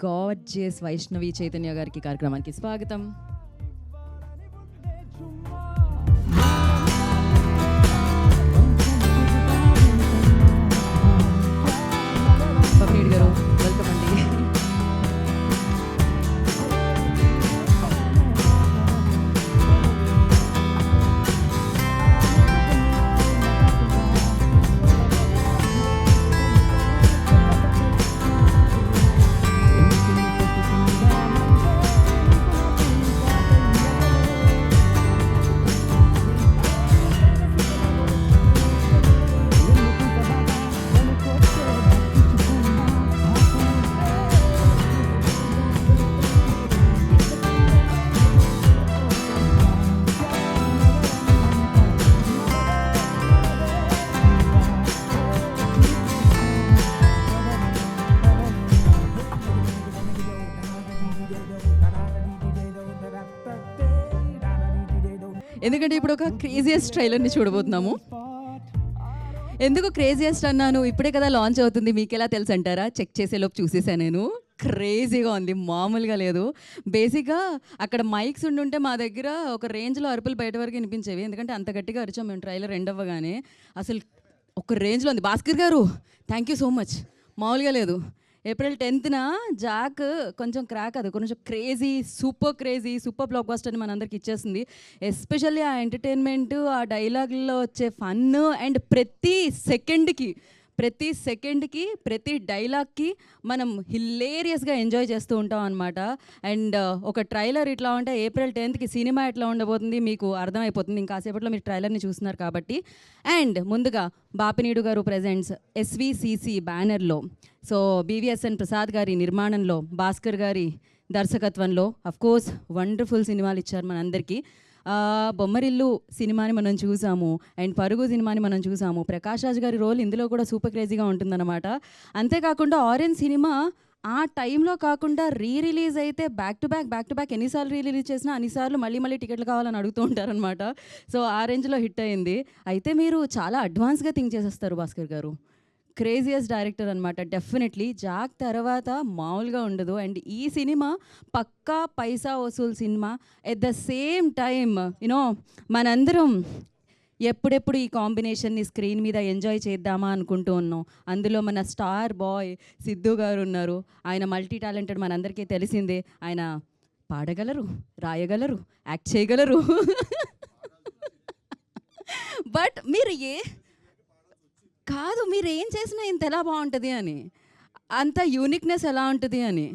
Gorgeous Vaishnavi Chaitanya గారికి కార్యక్రమానికి స్వాగతం. పవనీడ్ గారు వెల్కమ్ అండి. ఎందుకంటే ఇప్పుడు ఒక క్రేజియస్ట్ ట్రైలర్ని చూడబోతున్నాము. ఎందుకు క్రేజియస్ట్ అన్నాను, ఇప్పుడే కదా లాంచ్ అవుతుంది, మీకు ఎలా తెలుసు అంటారా? చెక్ చేసేలోపు చూసేసాను నేను. క్రేజీగా ఉంది, మామూలుగా లేదు. బేసిక్గా అక్కడ మైక్స్ ఉండుంటే మా దగ్గర ఒక రేంజ్లో అరుపులు బయట వరకు వినిపించేవి, ఎందుకంటే అంత గట్టిగా అరిచాం మేము ట్రైలర్ ఎండ్ అవ్వగానే. అసలు ఒక రేంజ్లో ఉంది. భాస్కర్ గారు థ్యాంక్ యూ సో మచ్, మామూలుగా లేదు. ఏప్రిల్ 10న జాక్ కొంచెం క్రాక్, అది కొంచెం క్రేజీ, సూపర్ బ్లాక్ బస్టర్ అని మనందరికి ఇచ్చేస్తుంది. ఎస్పెషల్లీ ఆ ఎంటర్టైన్మెంట్, ఆ డైలాగ్లో వచ్చే ఫన్, అండ్ ప్రతి సెకండ్కి ప్రతి డైలాగ్కి మనం హిలేరియస్గా ఎంజాయ్ చేస్తూ ఉంటాం అనమాట. అండ్ ఒక ట్రైలర్ ఇట్లా ఉంటే ఏప్రిల్ 10కి సినిమా ఎట్లా ఉండబోతుంది మీకు అర్థమైపోతుంది ఇంకాసేపట్లో మీరు ట్రైలర్ని చూస్తున్నారు కాబట్టి. అండ్ ముందుగా బాపినీడు గారు ప్రెజెంట్స్ ఎస్విసిసి బ్యానర్లో, సో బీవీఎస్ఎన్ ప్రసాద్ గారి నిర్మాణంలో, భాస్కర్ గారి దర్శకత్వంలో అఫ్కోర్స్ వండర్ఫుల్ సినిమాలు ఇచ్చారు మనందరికీ. బొమ్మరిల్లు సినిమాని మనం చూసాము, అండ్ పరుగు సినిమాని మనం చూసాము. ప్రకాష్ రాజ్ గారి రోల్ ఇందులో కూడా సూపర్ క్రేజీగా ఉంటుందన్నమాట. అంతేకాకుండా ఆరెంజ్ సినిమా ఆ టైంలో కాకుండా రిలీజ్ అయితే బ్యాక్ టు బ్యాక్ ఎన్నిసార్లు రిలీజ్ చేసినా అన్నిసార్లు మళ్ళీ టికెట్లు కావాలని అడుగుతూ ఉంటారనమాట. సో ఆ రేంజ్లో హిట్ అయింది. అయితే మీరు చాలా అడ్వాన్స్గా థింక్ చేసేస్తారు భాస్కర్ గారు. క్రేజియస్ట్ డైరెక్టర్ అనమాట. డెఫినెట్లీ జాక్ తర్వాత మామూలుగా ఉండదు. అండ్ ఈ సినిమా పక్కా పైసా వసూల్ cinema. At the same time you know మనందరం ఎప్పుడెప్పుడు ఈ కాంబినేషన్ని స్క్రీన్ మీద ఎంజాయ్ చేద్దామా అనుకుంటూ ఉన్నాం. అందులో మన స్టార్ బాయ్ సిద్ధు గారు ఉన్నారు. ఆయన మల్టీ టాలెంటెడ్, మనందరికీ తెలిసిందే. ఆయన పాడగలరు, రాయగలరు, యాక్ట్ చేయగలరు. బట్ మీరు మీరు ఏం చేసినా ఇంత ఎలా బాగుంటుంది అని, అంత యూనిక్నెస్ ఎలా ఉంటుంది అని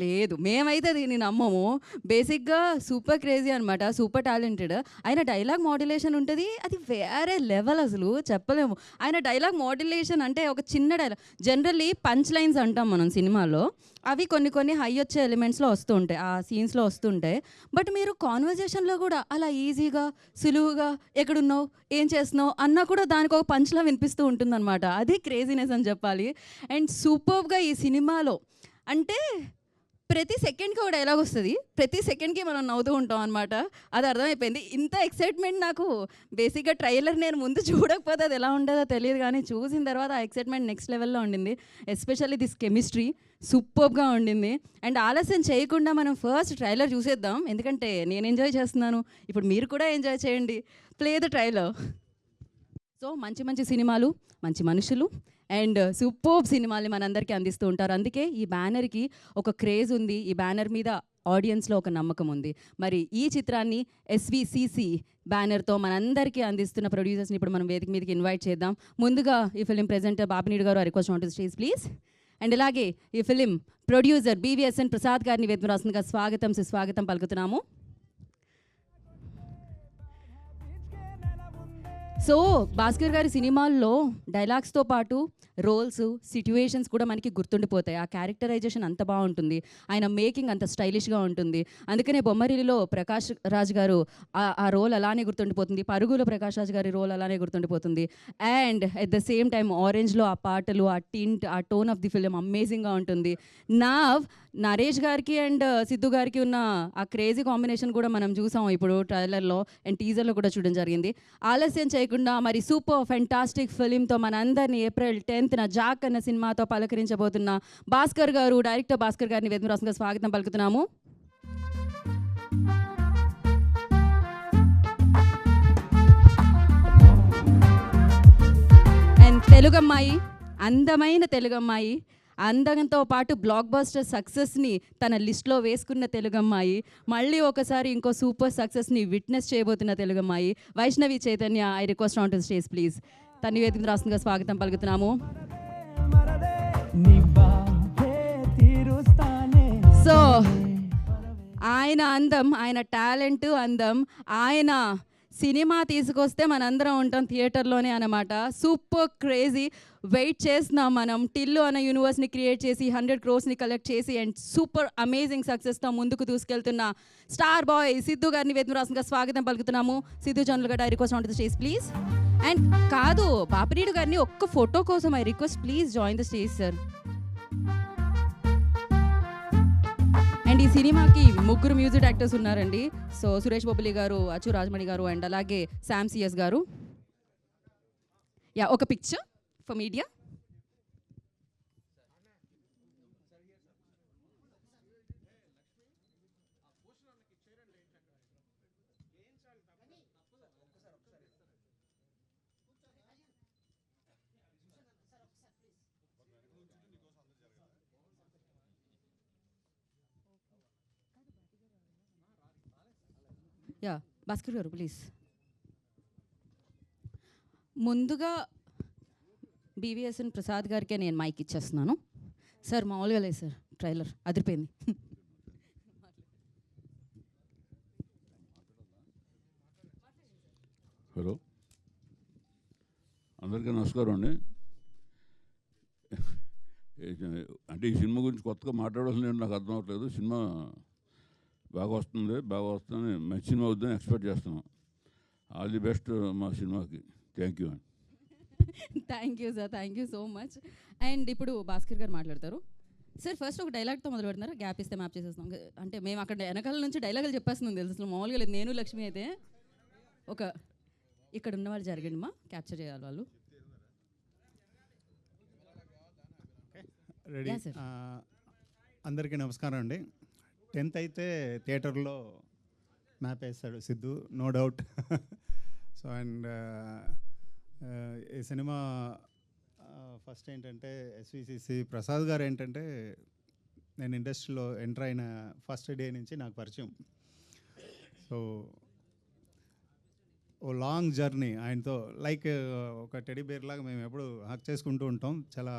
లేదు, మేమైతే దీన్ని నమ్మము. బేసిక్గా సూపర్ క్రేజీ అనమాట, సూపర్ టాలెంటెడ్. ఆయన డైలాగ్ మాడ్యులేషన్ ఉంటుంది, అది వేరే లెవెల్, అసలు చెప్పలేము. ఆయన డైలాగ్ మాడ్యులేషన్ అంటే ఒక చిన్న డైలాగ్, జనరల్లీ పంచ్ లైన్స్ అంటాం మనం సినిమాలో, అవి కొన్ని హై వచ్చే ఎలిమెంట్స్లో వస్తూ ఉంటాయి, ఆ సీన్స్లో వస్తుంటాయి. బట్ మీరు కాన్వర్జేషన్లో కూడా అలా ఈజీగా సులువుగా ఎక్కడున్నావు, ఏం చేస్తున్నావు అన్నా కూడా దానికి ఒక పంచ్లా వినిపిస్తూ ఉంటుందన్నమాట. అది క్రేజీనెస్ అని చెప్పాలి. అండ్ సూపర్గా ఈ సినిమాలో అంటే ప్రతి సెకండ్కి ఒక డైలాగ్ వస్తుంది, ప్రతి సెకండ్కి మనం నవ్వుతూ ఉంటాం అనమాట. అది అర్థమైపోయింది. ఇంత ఎక్సైట్మెంట్ నాకు బేసిక్గా ట్రైలర్ నేను ముందు చూడకపోతే అది ఎలా ఉండదో తెలియదు, కానీ చూసిన తర్వాత ఆ ఎక్సైట్మెంట్ నెక్స్ట్ లెవెల్లో ఉండింది. ఎస్పెషల్లీ దిస్ కెమిస్ట్రీ సూపర్గా ఉండింది. అండ్ ఆలస్యం చేయకుండా మనం ఫస్ట్ ట్రైలర్ చూసేద్దాం, ఎందుకంటే నేను ఎంజాయ్ చేస్తున్నాను, ఇప్పుడు మీరు కూడా ఎంజాయ్ చేయండి. Play the trailer. సో మంచి సినిమాలు, మంచి మనుషులు అండ్ సూపర్ సినిమాల్ని మనందరికీ అందిస్తూ ఉంటారు. అందుకే ఈ బ్యానర్కి ఒక క్రేజ్ ఉంది, ఈ బ్యానర్ మీద ఆడియన్స్లో ఒక నమ్మకం ఉంది. మరి ఈ చిత్రాన్ని ఎస్విసిసి బ్యానర్తో మనందరికీ అందిస్తున్న ప్రొడ్యూసర్స్ని ఇప్పుడు మనం వేదిక మీదకి ఇన్వైట్ చేద్దాం. ముందుగా ఈ ఫిలిం ప్రెజెంటర్ బాపినీడు గారు request on to stage please. And ఇలాగే ఈ ఫిలిం ప్రొడ్యూసర్ బీవీఎస్ఎన్ ప్రసాద్ గారిని వేదిక రాస్తుందిగా స్వాగతం పలుకుతున్నాము. సో భాస్కర్ గారి సినిమాల్లో డైలాగ్స్తో పాటు రోల్స్, సిట్యుయేషన్స్ కూడా మనకి గుర్తుండిపోతాయి. ఆ క్యారెక్టరైజేషన్ అంత బాగుంటుంది, ఆయన మేకింగ్ అంత స్టైలిష్గా ఉంటుంది. అందుకనే బొమ్మరిలిలో ప్రకాష్ రాజ్ గారు ఆ రోల్ అలానే గుర్తుండిపోతుంది, పరుగులో ప్రకాష్ రాజ్ గారి రోల్ అలానే గుర్తుండిపోతుంది. And at the same time ఆరెంజ్లో ఆ పాటలు, ఆ టింట్, ఆ టోన్ ఆఫ్ ది ఫిలిం అమేజింగ్గా ఉంటుంది. నరేష్ గారికి అండ్ సిద్ధు గారికి ఉన్న ఆ క్రేజీ కాంబినేషన్ కూడా మనం చూసాం ఇప్పుడు ట్రైలర్లో అండ్ టీజర్లో కూడా చూడడం జరిగింది. ఆలస్యం చేయకుండా చేయకుండా మరి సూపర్ ఫెంటాస్టిక్ ఫిలింతో మన అందరినీ April 10th జాక్ అన్న సినిమాతో పలకరించబోతున్న భాస్కర్ గారు, డైరెక్టర్ భాస్కర్ గారిని వేదిక రాష్ట్రంగా స్వాగతం పలుకుతున్నాము. అండ్ తెలుగమ్మాయి, అందమైన తెలుగమ్మాయి, అందంతో పాటు బ్లాక్ బస్టర్ సక్సెస్ని తన లిస్ట్లో వేసుకున్న తెలుగమ్మాయి, మళ్ళీ ఒకసారి ఇంకో సూపర్ సక్సెస్ని విట్నెస్ చేయబోతున్న తెలుగమ్మాయి Vaishnavi Chaitanya. I request on to stage please. తన వేదిక రాష్ట్రంగా స్వాగతం పలుకుతున్నాము. సో ఆయన అందం, ఆయన టాలెంట్, అందం, ఆయన సినిమా తీసుకొస్తే మనందరం ఉంటాం థియేటర్లోనే అన్నమాట. Super crazy. వెయిట్ చేస్తున్నాం మనం. టిల్లు అన్న యూనివర్స్ని క్రియేట్ చేసి 100 crores కలెక్ట్ చేసి అండ్ సూపర్ అమేజింగ్ సక్సెస్తో ముందుకు తీసుకెళ్తున్న స్టార్ బాయ్ సిద్ధు గారిని వేదిక రాష్ట్రంగా స్వాగతం పలుకుతున్నాము. సిద్ధు జనరల్ గారు, I request on to the stage please. And కాదు, బాపిరీడు గారిని ఒక్క ఫోటో కోసం I request please join the stage sir. And ఈ సినిమాకి 3 మ్యూజిక్ డైరెక్టర్స్ ఉన్నారండి. సో సురేష్ బొబ్బిలి గారు, అచ్చు రాజమణి గారు అండ్ అలాగే శామ్ సిఎస్ గారు. యా, ఒక picture for media. Yeah, Bhaskar గారు ప్లీజ్. ముందుగా బీవీఎస్ఎన్ ప్రసాద్ గారికే నేను మైక్ ఇచ్చేస్తున్నాను. సార్ మామూలుగా లేదు సార్, ట్రైలర్ అదిరిపోయింది. హలో, అందరికీ నమస్కారం అండి. అంటే ఈ సినిమా గురించి కొత్తగా మాట్లాడాల్సిన నాకు అర్థం అవ్వట్లేదు. సినిమా బాగా వస్తుంది, మంచి సినిమా అవుతుందని ఎక్స్పెక్ట్ చేస్తున్నాం. ఆల్ ది బెస్ట్ మా సినిమాకి. థ్యాంక్ యూ అండి. Thank you sir, thank you so much. And ఇప్పుడు భాస్కర్ గారు మాట్లాడతారు. సార్ ఫస్ట్ ఒక డైలాగ్తో మొదలు పెడుతున్నారు, గ్యాప్ ఇస్తే మ్యాప్ చేసేస్తాం. అంటే మేము అక్కడ వెనకాల నుంచి డైలాగులు చెప్పేస్తున్నాం తెలుసు, అసలు మామూలుగా లేదు. నేను లక్ష్మి అయితే ఒక ఇక్కడ ఉన్న వాళ్ళు జరగండి మా క్యాప్చర్ చేయాలి వాళ్ళు. రెడీ. అందరికీ నమస్కారం అండి. 10th అయితే థియేటర్లో మ్యాప్ వేస్తాడు Siddhu, no doubt. So and ఈ సినిమా ఫస్ట్ ఏంటంటే ఎస్విసిసి ప్రసాద్ గారు ఏంటంటే నేను ఇండస్ట్రీలో ఎంటర్ అయిన ఫస్ట్ డే నుంచి నాకు పరిచయం. సో ఓ లాంగ్ జర్నీ ఆయనతో, లైక్ ఒక టెడీ బేర్ లాగా మేము ఎప్పుడు హక్ చేసుకుంటూ ఉంటాం. చాలా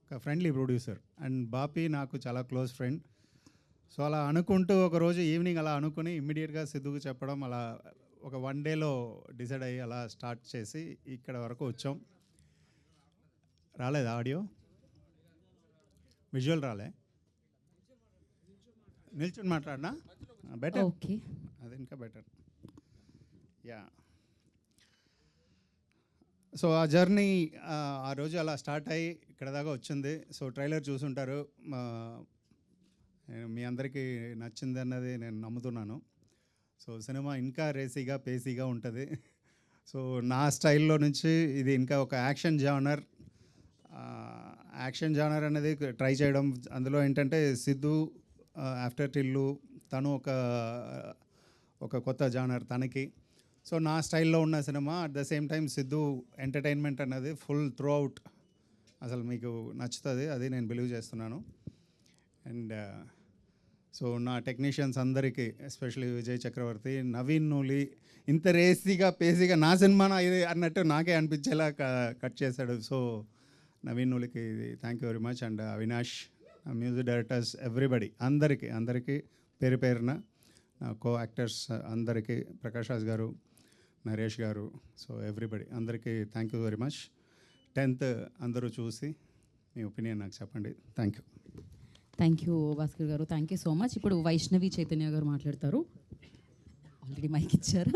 ఒక ఫ్రెండ్లీ ప్రొడ్యూసర్. అండ్ బాపీ నాకు చాలా క్లోజ్ ఫ్రెండ్. సో అలా అనుకుంటూ ఒకరోజు ఈవినింగ్ అలా అనుకుని ఇమ్మీడియట్గా సిద్ధుకు చెప్పడం, అలా ఒక 1 dayలో డిసైడ్ అయ్యి అలా స్టార్ట్ చేసి ఇక్కడ వరకు వచ్చాం. రాలేదు ఆడియో, విజువల్ రాలే, నిల్చుని మాట్లాడినా బెటర్. ఓకే, అది ఇంకా బెటర్. యా, సో ఆ జర్నీ ఆ రోజు అలా స్టార్ట్ అయ్యి ఇక్కడ దాకా వచ్చింది. సో ట్రైలర్ చూసుంటారు, మీ అందరికీ నచ్చింది అన్నది నేను నమ్ముతున్నాను. సో సినిమా ఇంకా రేసీగా పేసీగా ఉంటుంది. సో నా స్టైల్లో నుంచి ఇది ఇంకా ఒక యాక్షన్ జానర్ అనేది ట్రై చేయడం. అందులో ఏంటంటే సిద్ధు ఆఫ్టర్ టిల్లు తను ఒక కొత్త జానర్ తనకి. సో నా స్టైల్లో ఉన్న cinema, at the same time Siddhu entertainment అనేది ఫుల్ త్రూ అవుట్ అసలు మీకు నచ్చుతుంది, అది నేను బిలీవ్ చేస్తున్నాను. అండ్ సో నా టెక్నీషియన్స్ అందరికీ, ఎస్పెషలీ విజయ్ చక్రవర్తి, నవీన్ నూలి, ఇంత రేసీగా పేసీగా నా సినిమానా ఇది అన్నట్టు నాకే అనిపించేలా కట్ చేశాడు. సో నవీన్ నూలికి thank you very much. And Avinash, music directors, everybody, అందరికీ పేరు పేరున, కో యాక్టర్స్ అందరికీ, ప్రకాష్ రాజ్ గారు, నరేష్ గారు, సో ఎవ్రీబడి అందరికీ thank you very much. 10th అందరూ చూసి మీ ఒపీనియన్ నాకు చెప్పండి. Thank you. Thank you Bhaskar గారు, థ్యాంక్ యూ సో మచ్. ఇప్పుడు వైష్ణవి చైతన్య గారు మాట్లాడతారు. ఆల్రెడీ మైక్ ఇచ్చారు.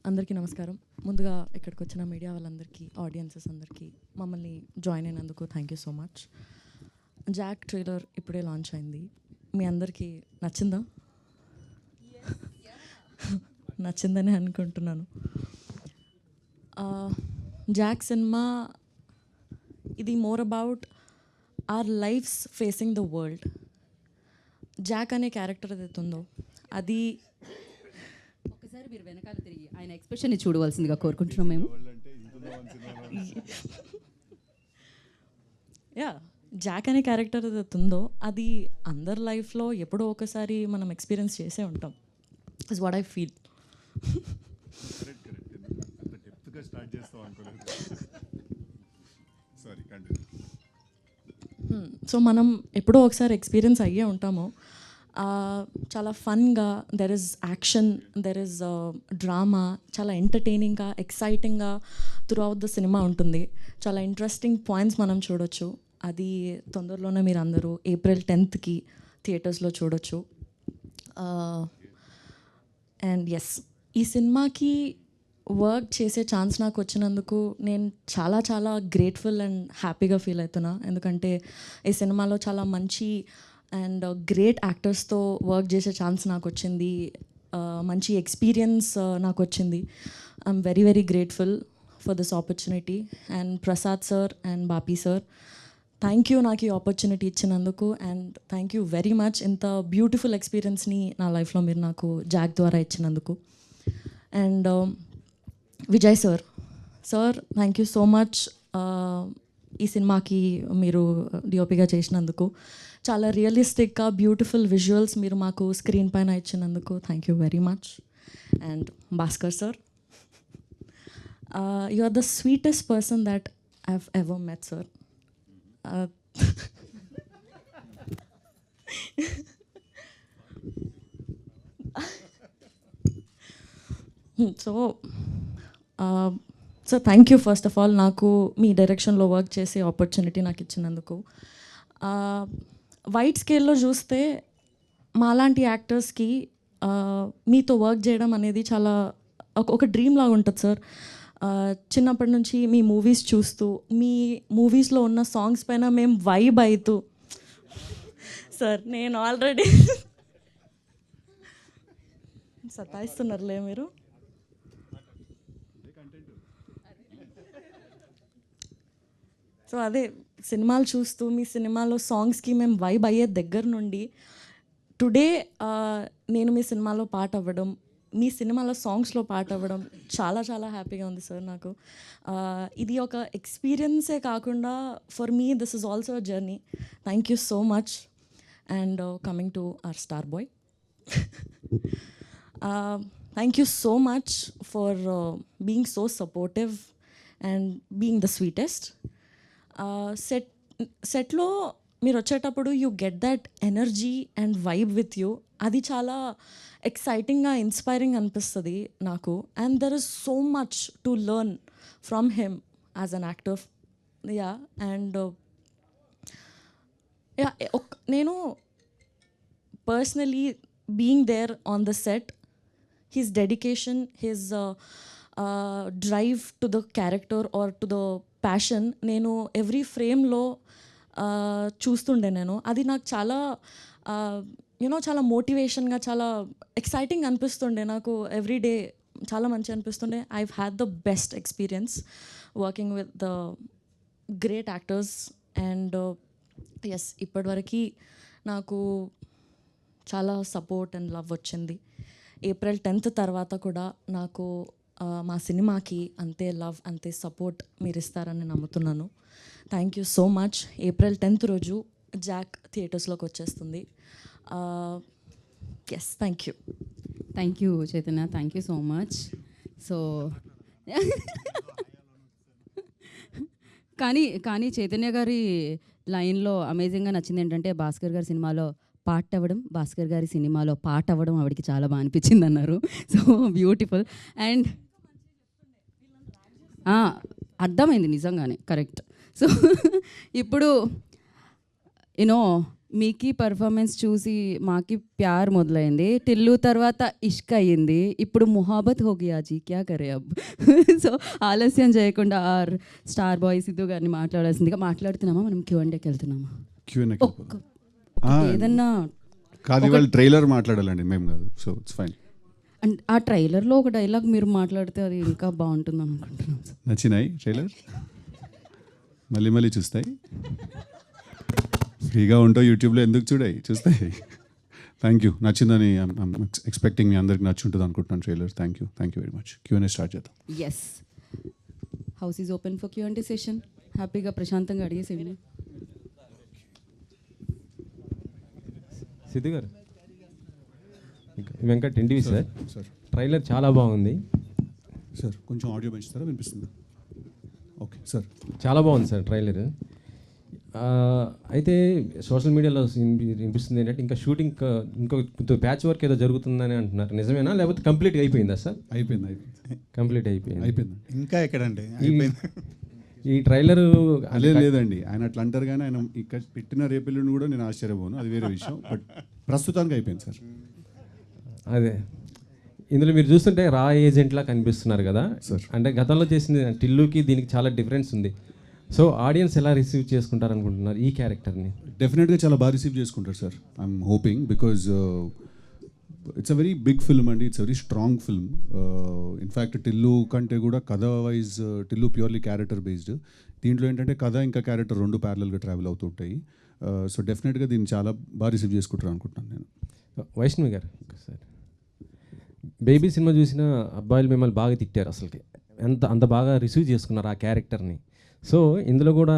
అందరికీ నమస్కారం. ముందుగా ఇక్కడికి వచ్చిన మీడియా వాళ్ళందరికీ, ఆడియన్సెస్ అందరికీ, మమ్మల్ని జాయిన్ అయినందుకు thank you so much. Jack trailer ఇప్పుడే లాంచ్ అయింది. మీ అందరికీ నచ్చిందా? నచ్చిందని అనుకుంటున్నాను. జాక్ సినిమా ఇది more about our lives facing the world. Jack అనే క్యారెక్టర్ ఏదైతే ఉందో అది ఒకసారి మీరు వెనకాల తిరిగి ఆయన ఎక్స్ప్రెషన్ని చూడవలసిందిగా కోరుకుంటున్నాం మేము. యా, జాక్ అనే క్యారెక్టర్ ఏదైతే ఉందో అది అందరి లైఫ్లో ఎప్పుడో ఒకసారి మనం ఎక్స్పీరియన్స్ చేసే ఉంటాం. Is what I feel. So మనం ఎప్పుడో ఒకసారి ఎక్స్పీరియన్స్ అయ్యే ఉంటాము. చాలా ఫన్గా, there is action, there is drama, చాలా ఎంటర్టైనింగ్గా, ఎక్సైటింగ్గా త్రూ అవుట్ ద సినిమా ఉంటుంది. చాలా ఇంట్రెస్టింగ్ పాయింట్స్ మనం చూడొచ్చు. అది తొందరలోనే మీరు అందరూ April 10th థియేటర్స్లో చూడొచ్చు. అండ్ ఎస్, ఈ సినిమాకి వర్క్ చేసే ఛాన్స్ నాకు వచ్చినందుకు నేను చాలా చాలా గ్రేట్ఫుల్ అండ్ హ్యాపీగా ఫీల్ అవుతున్నా. ఎందుకంటే ఈ సినిమాలో చాలా మంచి అండ్ గ్రేట్ యాక్టర్స్తో వర్క్ చేసే ఛాన్స్ నాకు వచ్చింది. మంచి ఎక్స్పీరియన్స్ నాకు వచ్చింది. I'm very very grateful for this opportunity. And Prasad sir and Bapi sir, thank you నాకు ఈ ఆపర్చునిటీ ఇచ్చినందుకు. And thank you very much ఇంత బ్యూటిఫుల్ ఎక్స్పీరియన్స్ని నా లైఫ్లో మీరు నాకు జాక్ ద్వారా ఇచ్చినందుకు. And Vijay sir, thank you so much ఈ సినిమాకి మీరు డిఓపిగా చేసినందుకు. చాలా రియలిస్టిక్గా బ్యూటిఫుల్ విజువల్స్ మీరు మాకు స్క్రీన్ పైన ఇచ్చినందుకు thank you very much. And Bhaskar sir, you are the sweetest person that I have ever met sir. So thank you first of all నాకు మీ డైరెక్షన్లో వర్క్ చేసే ఆపర్చునిటీ నాకు ఇచ్చినందుకు. వైడ్ స్కేల్లో చూస్తే మాలాంటి యాక్టర్స్కి మీతో వర్క్ చేయడం అనేది చాలా ఒక డ్రీమ్ లాగా ఉంటుంది సార్. చిన్నప్పటి నుంచి మీ మూవీస్ చూస్తూ, మీ మూవీస్లో ఉన్న సాంగ్స్ పైన మేము వైబ్ అవుతూ, సార్ నేను ఆల్రెడీ సతాయిస్తున్నారులే మీరు. సో అదే సినిమాలు చూస్తూ మీ సినిమాలో సాంగ్స్కి మేము వైబ్ అయ్యే దగ్గర నుండి టుడే నేను మీ సినిమాలో పాట అవ్వడం, మీ సినిమాలో సాంగ్స్లో పాట అవ్వడం చాలా చాలా హ్యాపీగా ఉంది సార్ నాకు. ఇది ఒక ఎక్స్పీరియన్సే కాకుండా for me this is also a journey. Thank you so much. And coming to our star boy, thank you so much for being so supportive and being the sweetest. సెట్లో మీరు వచ్చేటప్పుడు you get that energy and vibe with you. అది చాలా ఎక్సైటింగ్గా, inspiring అనిపిస్తుంది నాకు. And there is so much to learn from him as an actor. Yeah, and yeah, నేను personally being there on the set, his dedication, his drive to the character or to the passion, నేను every ఫ్రేమ్లో చూస్తుండే. నేను అది నాకు చాలా చాలా మోటివేషన్గా, చాలా ఎక్సైటింగ్ అనిపిస్తుండే నాకు. ఎవ్రీ డే చాలా మంచి అనిపిస్తుండే. I've had the best experience working with the great actors. And yes, ఇప్పటివరకు నాకు చాలా సపోర్ట్ అండ్ లవ్ వచ్చింది. April 10th తర్వాత కూడా నాకు మా సినిమాకి అంతే లవ్, అంతే సపోర్ట్ మీరు ఇస్తారని నమ్ముతున్నాను. Thank you so much. April 10th రోజు జాక్ థియేటర్స్లోకి వచ్చేస్తుంది. Yes, thank you. Thank you Chaitanya, thank you so much. So కానీ చైతన్య గారి లైన్లో అమేజింగ్గా నచ్చింది ఏంటంటే, భాస్కర్ గారి సినిమాలో పాట అవ్వడం, భాస్కర్ గారి సినిమాలో పాట అవ్వడం ఆవిడకి చాలా బాగా అనిపించింది అన్నారు. So beautiful. అండ్ అర్థమైంది నిజంగానే, కరెక్ట్. సో ఇప్పుడు యూనో మీకి పర్ఫార్మెన్స్ చూసి మాకి ప్యార్ మొదలైంది, టిల్లు తర్వాత ఇష్క్ అయ్యింది, ఇప్పుడు మొహాబత్ హో గయా జీ, క్యా కరే అబ్. సో ఆలస్యం చేయకుండా స్టార్ బాయ్ సిద్ధు గారిని మాట్లాడాల్సిందిగా. మాట్లాడుతున్నామా మనం? Q&Aకి వెళ్తున్నామా? ఏదన్నా కాదు, వాళ్ళు ట్రైలర్ మాట్లాడాలండి, మేము కాదు. So it's fine. అండ్ ఆ ట్రైలర్లో ఒక డైలాగ్ మీరు మాట్లాడితే అది ఇంకా బాగుంటుంది అనుకుంటున్నాను సార్. నచ్చినాయి ట్రైలర్? మళ్ళీ మళ్ళీ చూస్తాయి? ఫ్రీగా ఉంటావు యూట్యూబ్లో, ఎందుకు చూస్తాయి. Thank you. నచ్చిందని ఎక్స్పెక్టింగ్ మీ అందరికి నచ్చుంటుంది అనుకుంటున్నాను trailer. Thank you very much. Q&A start చేద్దాం. Yes, house is open for Q&A session. హ్యాపీగా ప్రశాంతంగా అడిగేసేయండి. సిద్ధు గారు, Venkat NTV sir. Sir trailer చాలా బాగుంది సార్, కొంచెం ఆడియో పెంచుతారా? వినిపిస్తుందా? Okay sir. చాలా బాగుంది సార్ ట్రైలర్. అయితే సోషల్ మీడియాలో వినిపిస్తుంది ఏంటంటే ఇంకా షూటింగ్ ఇంకో ప్యాచ్ వర్క్ ఏదో జరుగుతుందని అంటున్నారు. నిజమేనా, లేకపోతే కంప్లీట్గా అయిపోయిందా సార్? అయిపోయింది. కంప్లీట్ అయిపోయింది. ఇంకా ఎక్కడండి ఈ ట్రైలర్ అదే లేదండి, ఆయన అట్లా అంటారు కానీ ఆయన ఇక్కడ పెట్టిన రేపెల్లుని కూడా నేను ఆశ్చర్యపోను, అది వేరే విషయం. బట్ ప్రస్తుతానికి అయిపోయింది సార్. అదే ఇందులో మీరు చూస్తుంటే రా ఏజెంట్లా కనిపిస్తున్నారు కదా సార్. అంటే గతంలో చేసిన టిల్లుకి దీనికి చాలా డిఫరెన్స్ ఉంది. సో ఆడియన్స్ ఎలా రిసీవ్ చేసుకుంటారు అనుకుంటున్నారు ఈ క్యారెక్టర్ని? డెఫినెట్గా చాలా బాగా రిసీవ్ చేసుకుంటారు sir. I'm hoping, because it's a very big film అండి. It's very strong film. In fact Tillu కంటే కూడా కథ wise Tillu purely character based. దీంట్లో ఏంటంటే కథ ఇంకా క్యారెక్టర్ రెండు ప్యారలల్గా ట్రావెల్ అవుతుంటాయి. సో డెఫినెట్గా దీన్ని చాలా బాగా రిసీవ్ చేసుకుంటారు అనుకుంటున్నాను నేను. వైష్ణవి గారు సార్, బేబీ సినిమా చూసిన అబ్బాయిలు మిమ్మల్ని బాగా తిట్టారు. అసలుకి అంత బాగా రిసీవ్ చేసుకున్నారు ఆ క్యారెక్టర్ని. సో ఇందులో కూడా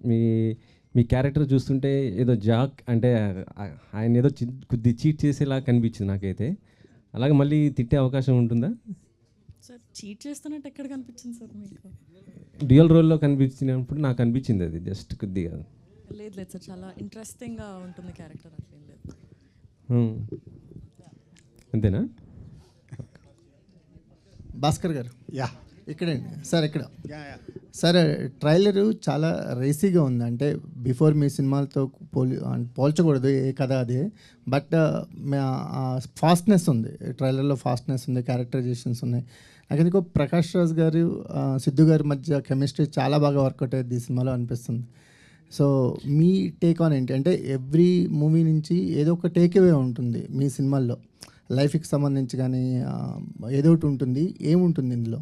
మీ క్యారెక్టర్ చూస్తుంటే ఏదో జాక్ అంటే ఆయన ఏదో కొద్ది చీట్ చేసేలా కనిపించింది నాకైతే. అలాగే మళ్ళీ తిట్టే అవకాశం ఉంటుందా సార్? చీట్ చేస్తున్నట్టు ఎక్కడ కనిపించింది సార్ మీకు? డ్యూయల్ రోల్లో కనిపించినప్పుడు నాకు అనిపించింది అది జస్ట్ కొద్దిగా. లేదు సార్, చాలా ఇంట్రెస్టింగ్గా ఉంటుంది క్యారెక్టర్, అట్లేం లేదు. అంతేనా? భాస్కర్ గారు, ఇక్కడండి సార్. ఇక్కడ సార్ ట్రైలరు చాలా రేసీగా ఉంది. అంటే బిఫోర్ మీ సినిమాలతో పోల్చకూడదు, ఏ కథ అదే. బట్ ఫాస్ట్నెస్ ఉంది ట్రైలర్లో, ఫాస్ట్నెస్ ఉంది, క్యారెక్టరైజేషన్స్ ఉన్నాయి. నాకు ఎందుకో ప్రకాష్ రాజ్ గారు సిద్ధు గారి మధ్య కెమిస్ట్రీ చాలా బాగా వర్కౌట్ అయ్యేది ఈ సినిమాలో అనిపిస్తుంది. సో మీ టేక్ ఆన్ ఏంటి? అంటే ఎవ్రీ మూవీ నుంచి ఏదో ఒక టేక్ అవే ఉంటుంది మీ సినిమాల్లో, లైఫ్కి సంబంధించి కానీ ఏదో ఒకటి ఉంటుంది. ఏముంటుంది ఇందులో?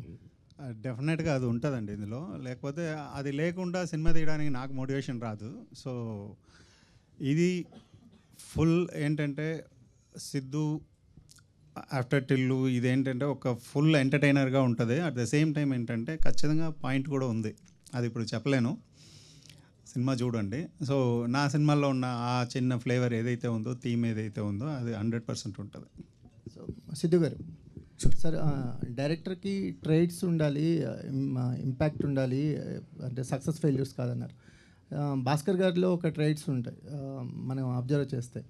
డెఫినెట్గా అది ఉంటుందండి ఇందులో. లేకపోతే అది లేకుండా సినిమా తీయడానికి నాకు మోటివేషన్ రాదు. సో ఇది ఫుల్ ఏంటంటే సిద్ధు ఆఫ్టర్ టిల్లు ఇదేంటంటే ఒక ఫుల్ ఎంటర్టైనర్గా ఉంటుంది. అట్ ద సేమ్ టైం ఏంటంటే ఖచ్చితంగా పాయింట్ కూడా ఉంది, అది ఇప్పుడు చెప్పలేను, సినిమా చూడండి. సో నా సినిమాల్లో ఉన్న ఆ చిన్న ఫ్లేవర్ ఏదైతే ఉందో, థీమ్ ఏదైతే ఉందో అది 100% ఉంటుంది. సో సిద్ధు గారు సార్, డైరెక్టర్కి ట్రైట్స్ ఉండాలి, ఇంపాక్ట్ ఉండాలి, అంటే సక్సెస్ ఫెయిల్యూర్స్ కాదన్నారు. భాస్కర్ గారిలో ఒక ట్రైట్స్ ఉంటాయి మనం అబ్జర్వ్ చేస్తే.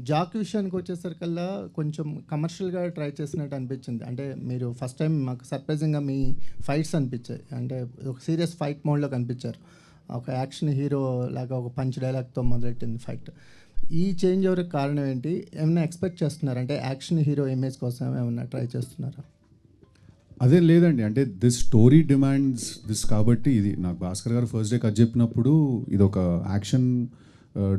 జాక్ విషయానికి వచ్చేసరికల్లా కొంచెం కమర్షియల్గా ట్రై చేసినట్టు అనిపించింది. అంటే మీరు ఫస్ట్ టైం మాకు సర్ప్రైజింగ్గా మీ ఫైట్స్ అనిపించాయి, అంటే ఒక సీరియస్ ఫైట్ మోడ్లో కనిపించారు. ఒక యాక్షన్ హీరో లాగా ఒక పంచ్ డైలాగ్తో మొదలెట్టింది ఫైట్. ఈ చేంజ్ ఎవరికి కారణం ఏంటి? ఏమైనా ఎక్స్పెక్ట్ చేస్తున్నారు? అంటే యాక్షన్ హీరో ఇమేజ్ కోసం ఏమైనా ట్రై చేస్తున్నారా? అదే లేదండి, అంటే దిస్ స్టోరీ డిమాండ్స్ దిస్ కాబట్టి ఇది నాకు భాస్కర్ గారు ఫస్ట్ డే కథ చెప్పినప్పుడు ఇది ఒక యాక్షన్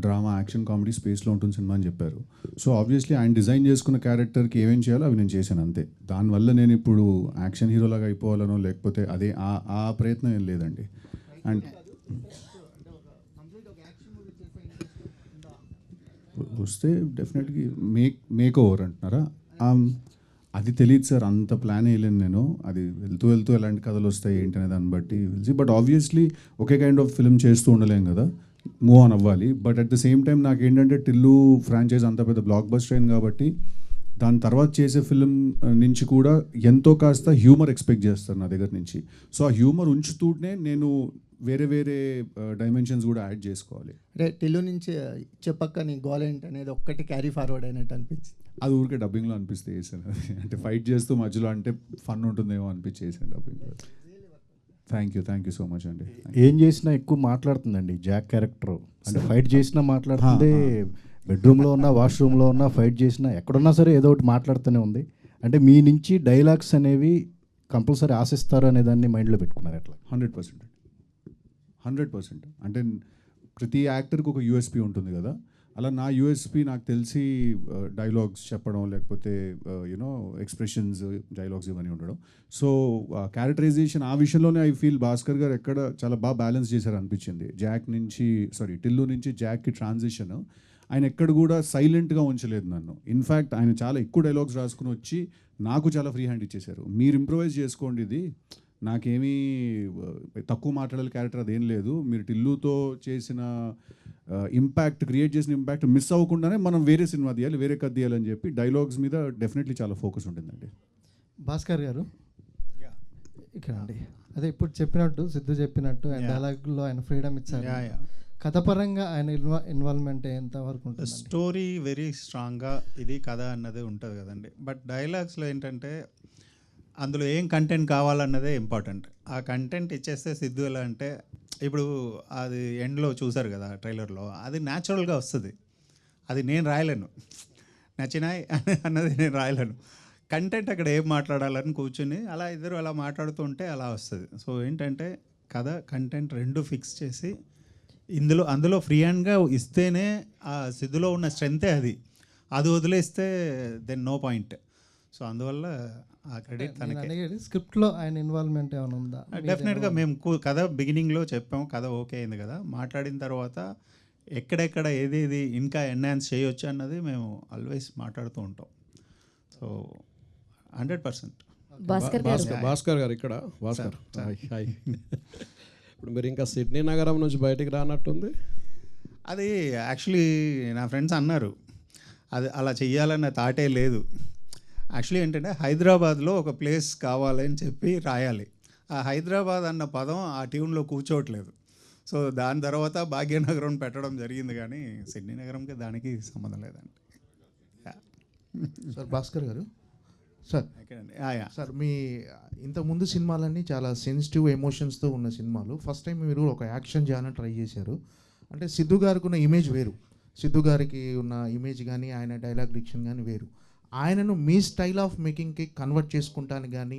డ్రామా, యాక్షన్ కామెడీ స్పేస్లో ఉంటుంది సినిమా అని చెప్పారు. సో ఆబ్వియస్లీ ఆయన డిజైన్ చేసుకున్న క్యారెక్టర్కి ఏమేం చేయాలో అవి నేను చేశాను అంతే. దానివల్ల నేను ఇప్పుడు యాక్షన్ హీరోలాగా అయిపోవాలనో లేకపోతే అదే ఆ ప్రయత్నం ఏం లేదండి. అండ్ వస్తే డెఫినెట్గా మేక్ ఓవర్ అంటున్నారా? అది తెలియదు సార్, అంత ప్లాన్ వేయలేను నేను. అది వెళ్తూ ఎలాంటి కథలు వస్తాయి ఏంటి అనే దాన్ని బట్టి తెలిసి. But obviously okay kind of film చేస్తూ ఉండలేం కదా, మూవ్ ఆన్ అవ్వాలి. But at the same time నాకు ఏంటంటే టిల్లు ఫ్రాంచైజ్ అంత పెద్ద బ్లాక్ బస్టర్ అయింది కాబట్టి దాని తర్వాత చేసే ఫిల్మ్ నుంచి కూడా ఎంతో కాస్త హ్యూమర్ ఎక్స్పెక్ట్ చేస్తారు నా దగ్గర నుంచి. సో ఆ హ్యూమర్ ఉంచుతూనే నేను వేరే డైమెన్షన్స్ కూడా యాడ్ చేసుకోవాలి. అంటే టిల్లు నుంచి చెప్పక్క నీ గోల్ ఏంటి అనేది ఒక్కటి క్యారీ ఫార్వర్డ్ అయినట్టు అనిపించింది. అది ఊరికే డబ్బింగ్లో అనిపిస్తే వేసాను, అంటే ఫైట్ చేస్తూ మధ్యలో అంటే ఫన్ ఉంటుందేమో అనిపించి వేసాను డబ్బింగ్లో. థ్యాంక్ యూ సో మచ్ అండి. ఏం చేసినా ఎక్కువ మాట్లాడుతుందండి జాక్ క్యారెక్టర్. అంటే ఫైట్ చేసినా మాట్లాడుతుంది, బెడ్రూమ్లో ఉన్నా, వాష్రూమ్లో ఉన్నా, ఫైట్ చేసినా, ఎక్కడున్నా సరే ఏదో ఒకటి మాట్లాడుతూనే ఉంది. అంటే మీ నుంచి డైలాగ్స్ అనేవి కంపల్సరీ ఆశిస్తారు అనే దాన్ని మైండ్లో పెట్టుకున్నారు ఎట్లా? 100%. అంటే ప్రతి యాక్టర్కి ఒక యూఎస్పీ ఉంటుంది కదా, అలా నా యూఎస్పి నాకు తెలిసి డైలాగ్స్ చెప్పడం, లేకపోతే యూనో ఎక్స్ప్రెషన్స్, డైలాగ్స్ ఇవన్నీ ఉండడం. సో క్యారెక్టరైజేషన్ ఆ విషయంలోనే ఐ ఫీల్ భాస్కర్ గారు ఎక్కడ చాలా బాగా బ్యాలెన్స్ చేశారు అనిపించింది. టిల్లు నుంచి జాక్కి ట్రాన్సిషన్ ఆయన ఎక్కడ కూడా సైలెంట్గా ఉంచలేదు నన్ను. ఇన్ఫ్యాక్ట్ ఆయన చాలా ఎక్కువ డైలాగ్స్ రాసుకుని వచ్చి నాకు చాలా ఫ్రీ హ్యాండ్ ఇచ్చేశారు. మీరు ఇంప్రూవైజ్ చేసుకోండి, ఇది నాకేమీ తక్కువ మాట్లాడాలి క్యారెక్టర్ అదేం లేదు, మీరు టిల్లుతో చేసిన ఇంపాక్ట్, క్రియేట్ చేసిన ఇంపాక్ట్ మిస్ అవ్వకుండానే మనం వేరే సినిమా తీయాలి, వేరే కథ తీయాలని చెప్పి డైలాగ్స్ మీద డెఫినెట్లీ చాలా ఫోకస్ ఉంటుందండి. భాస్కర్ గారు ఇక్కడ అండి, అదే ఇప్పుడు చెప్పినట్టు సిద్ధు చెప్పినట్టు ఆయన డైలాగ్లో ఆయన ఫ్రీడమ్ ఇచ్చారు. కథపరంగా ఆయన ఇన్వాల్వ్మెంట్ ఎంతవరకు ఉంటుంది? స్టోరీ వెరీ స్ట్రాంగ్గా ఇది కథ అన్నది ఉంటుంది కదండి. బట్ డైలాగ్స్లో ఏంటంటే అందులో ఏం కంటెంట్ కావాలన్నదే ఇంపార్టెంట్. ఆ కంటెంట్ ఇచ్చేస్తే సిద్ధు ఎలా అంటే, ఇప్పుడు అది ఎండ్లో చూసారు కదా ట్రైలర్లో, అది న్యాచురల్గా వస్తుంది. అది నేను రాయలేను, నచ్చినాయి అన్నది నేను రాయలేను. కంటెంట్ అక్కడ ఏం మాట్లాడాలని కూర్చుని అలా ఇద్దరు అలా మాట్లాడుతూ ఉంటే అలా వస్తుంది. సో ఏంటంటే కథ కంటెంట్ రెండు ఫిక్స్ చేసి అందులో ఫ్రీ హ్యాండ్గా ఇస్తేనే ఆ సిద్ధులో ఉన్న స్ట్రెంతే అది వదిలేస్తే దెన్ నో పాయింట్. సో అందువల్ల ఆ క్రెడిట్ తనకి. స్క్రిప్ట్లో ఆయన ఇన్వాల్వ్మెంట్ ఏమైనా ఉందా? డెఫినెట్గా మేము కథ బిగినింగ్లో చెప్పాము, కథ ఓకే అయింది కదా, మాట్లాడిన తర్వాత ఎక్కడెక్కడ ఏది ఇంకా ఎన్హాన్స్ చేయొచ్చు అన్నది మేము ఆల్వేస్ మాట్లాడుతూ ఉంటాం. సో 100%. భాస్కర్ గారు ఇక్కడ హాయ్. ఇప్పుడు మీరు ఇంకా సిడ్నీ నగరం నుంచి బయటికి రానట్టుంది. అది యాక్చువల్లీ నా ఫ్రెండ్స్ అన్నారు, అది అలా చెయ్యాలన్న థాటే లేదు. యాక్చువల్లీ ఏంటంటే హైదరాబాద్లో ఒక ప్లేస్ కావాలని చెప్పి రాయాలి. ఆ హైదరాబాద్ అన్న పదం ఆ ట్యూన్లో కూర్చోవట్లేదు. సో దాని తర్వాత భాగ్యనగరం పెట్టడం జరిగింది, కానీ సిడ్నీ నగరంకి దానికి సంబంధం లేదండి. సార్ భాస్కర్ గారు, సార్ మీ ఇంతకుముందు సినిమాలన్నీ చాలా సెన్సిటివ్ ఎమోషన్స్తో ఉన్న సినిమాలు. ఫస్ట్ టైం మీరు ఒక యాక్షన్ చేయాలని ట్రై చేశారు. అంటే సిద్ధు గారికి ఉన్న ఇమేజ్ వేరు, సిద్ధు గారికి ఉన్న ఇమేజ్ కానీ ఆయన డైలాగ్ డిక్షన్ కానీ వేరు. ఆయనను మీ స్టైల్ ఆఫ్ మేకింగ్కి కన్వర్ట్ చేసుకుంటాను కానీ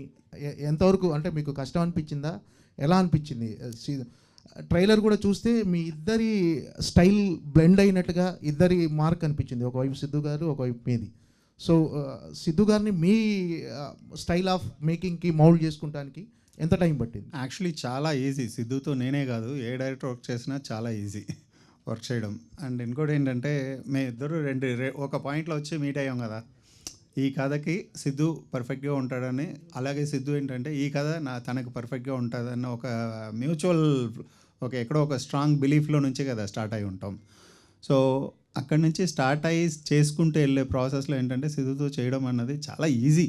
ఎంతవరకు అంటే మీకు కష్టం అనిపించిందా, ఎలా అనిపించింది? ట్రైలర్ కూడా చూస్తే మీ ఇద్దరి స్టైల్ బ్లెండ్ అయినట్టుగా ఇద్దరి మార్క్ అనిపించింది, ఒకవైపు సిద్ధు గారు ఒకవైపు మీది. సో సిద్ధు గారిని మీ స్టైల్ ఆఫ్ మేకింగ్కి మౌల్డ్ చేసుకుంటానికి ఎంత టైం పట్టింది? యాక్చువల్లీ చాలా ఈజీ. సిద్ధుతో నేనే కాదు, ఏ డైరెక్టర్ వర్క్ చేసినా చాలా ఈజీ వర్క్ చేయడం. అండ్ ఇంకోటి ఏంటంటే మేము ఇద్దరు ఒక పాయింట్లో వచ్చి మీట్ అయ్యాం కదా, ఈ కథకి సిద్ధు పర్ఫెక్ట్గా ఉంటాడని, అలాగే సిద్ధు ఏంటంటే ఈ కథ తనకు పర్ఫెక్ట్గా ఉంటుందన్న ఒక మ్యూచువల్ ఎక్కడో ఒక స్ట్రాంగ్ బిలీఫ్లో నుంచే కదా స్టార్ట్ అయి ఉంటాం. సో అక్కడి నుంచి స్టార్ట్ అయ్యి చేసుకుంటూ వెళ్ళే ప్రాసెస్లో ఏంటంటే సిద్ధుతో చేయడం అన్నది చాలా ఈజీ.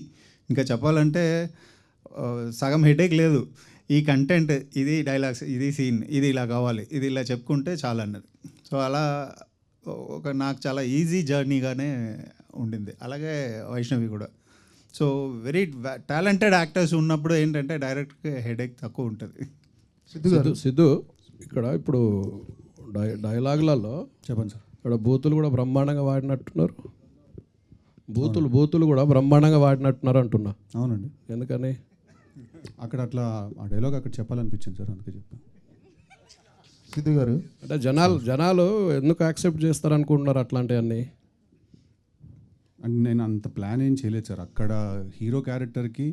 ఇంకా చెప్పాలంటే సగం హెడేక్ లేదు. ఈ కంటెంట్, ఇది డైలాగ్స్, ఇది సీన్, ఇది ఇలా కావాలి, ఇది ఇలా చెప్పుకుంటే చాలా అన్నది. సో అలా నాకు చాలా ఈజీ జర్నీగానే ఉండింది. అలాగే వైష్ణవి కూడా. సో వెరీ టాలెంటెడ్ యాక్టర్స్ ఉన్నప్పుడు ఏంటంటే డైరెక్ట్గా హెడేక్ తక్కువ ఉంటుంది. సిద్ధు ఇక్కడ ఇప్పుడు డైలాగులలో చెప్పండి సార్, ఇక్కడ బూతులు కూడా బ్రహ్మాండంగా వాడినట్టున్నారు. బూతులు కూడా బ్రహ్మాండంగా వాడినట్టున్నారు అంటున్నా. అవునండి. ఎందుకని అక్కడ అట్లా ఆ డైలాగ్ అక్కడ చెప్పాలనిపించింది సార్, అందుకే చెప్పాను. సిద్ధు గారు అంటే జనాలు ఎందుకు యాక్సెప్ట్ చేస్తారు అనుకుంటున్నారు అట్లాంటివన్నీ? అంటే నేను అంత ప్లాన్ ఏం చేయలేదు సార్. అక్కడ హీరో క్యారెక్టర్కి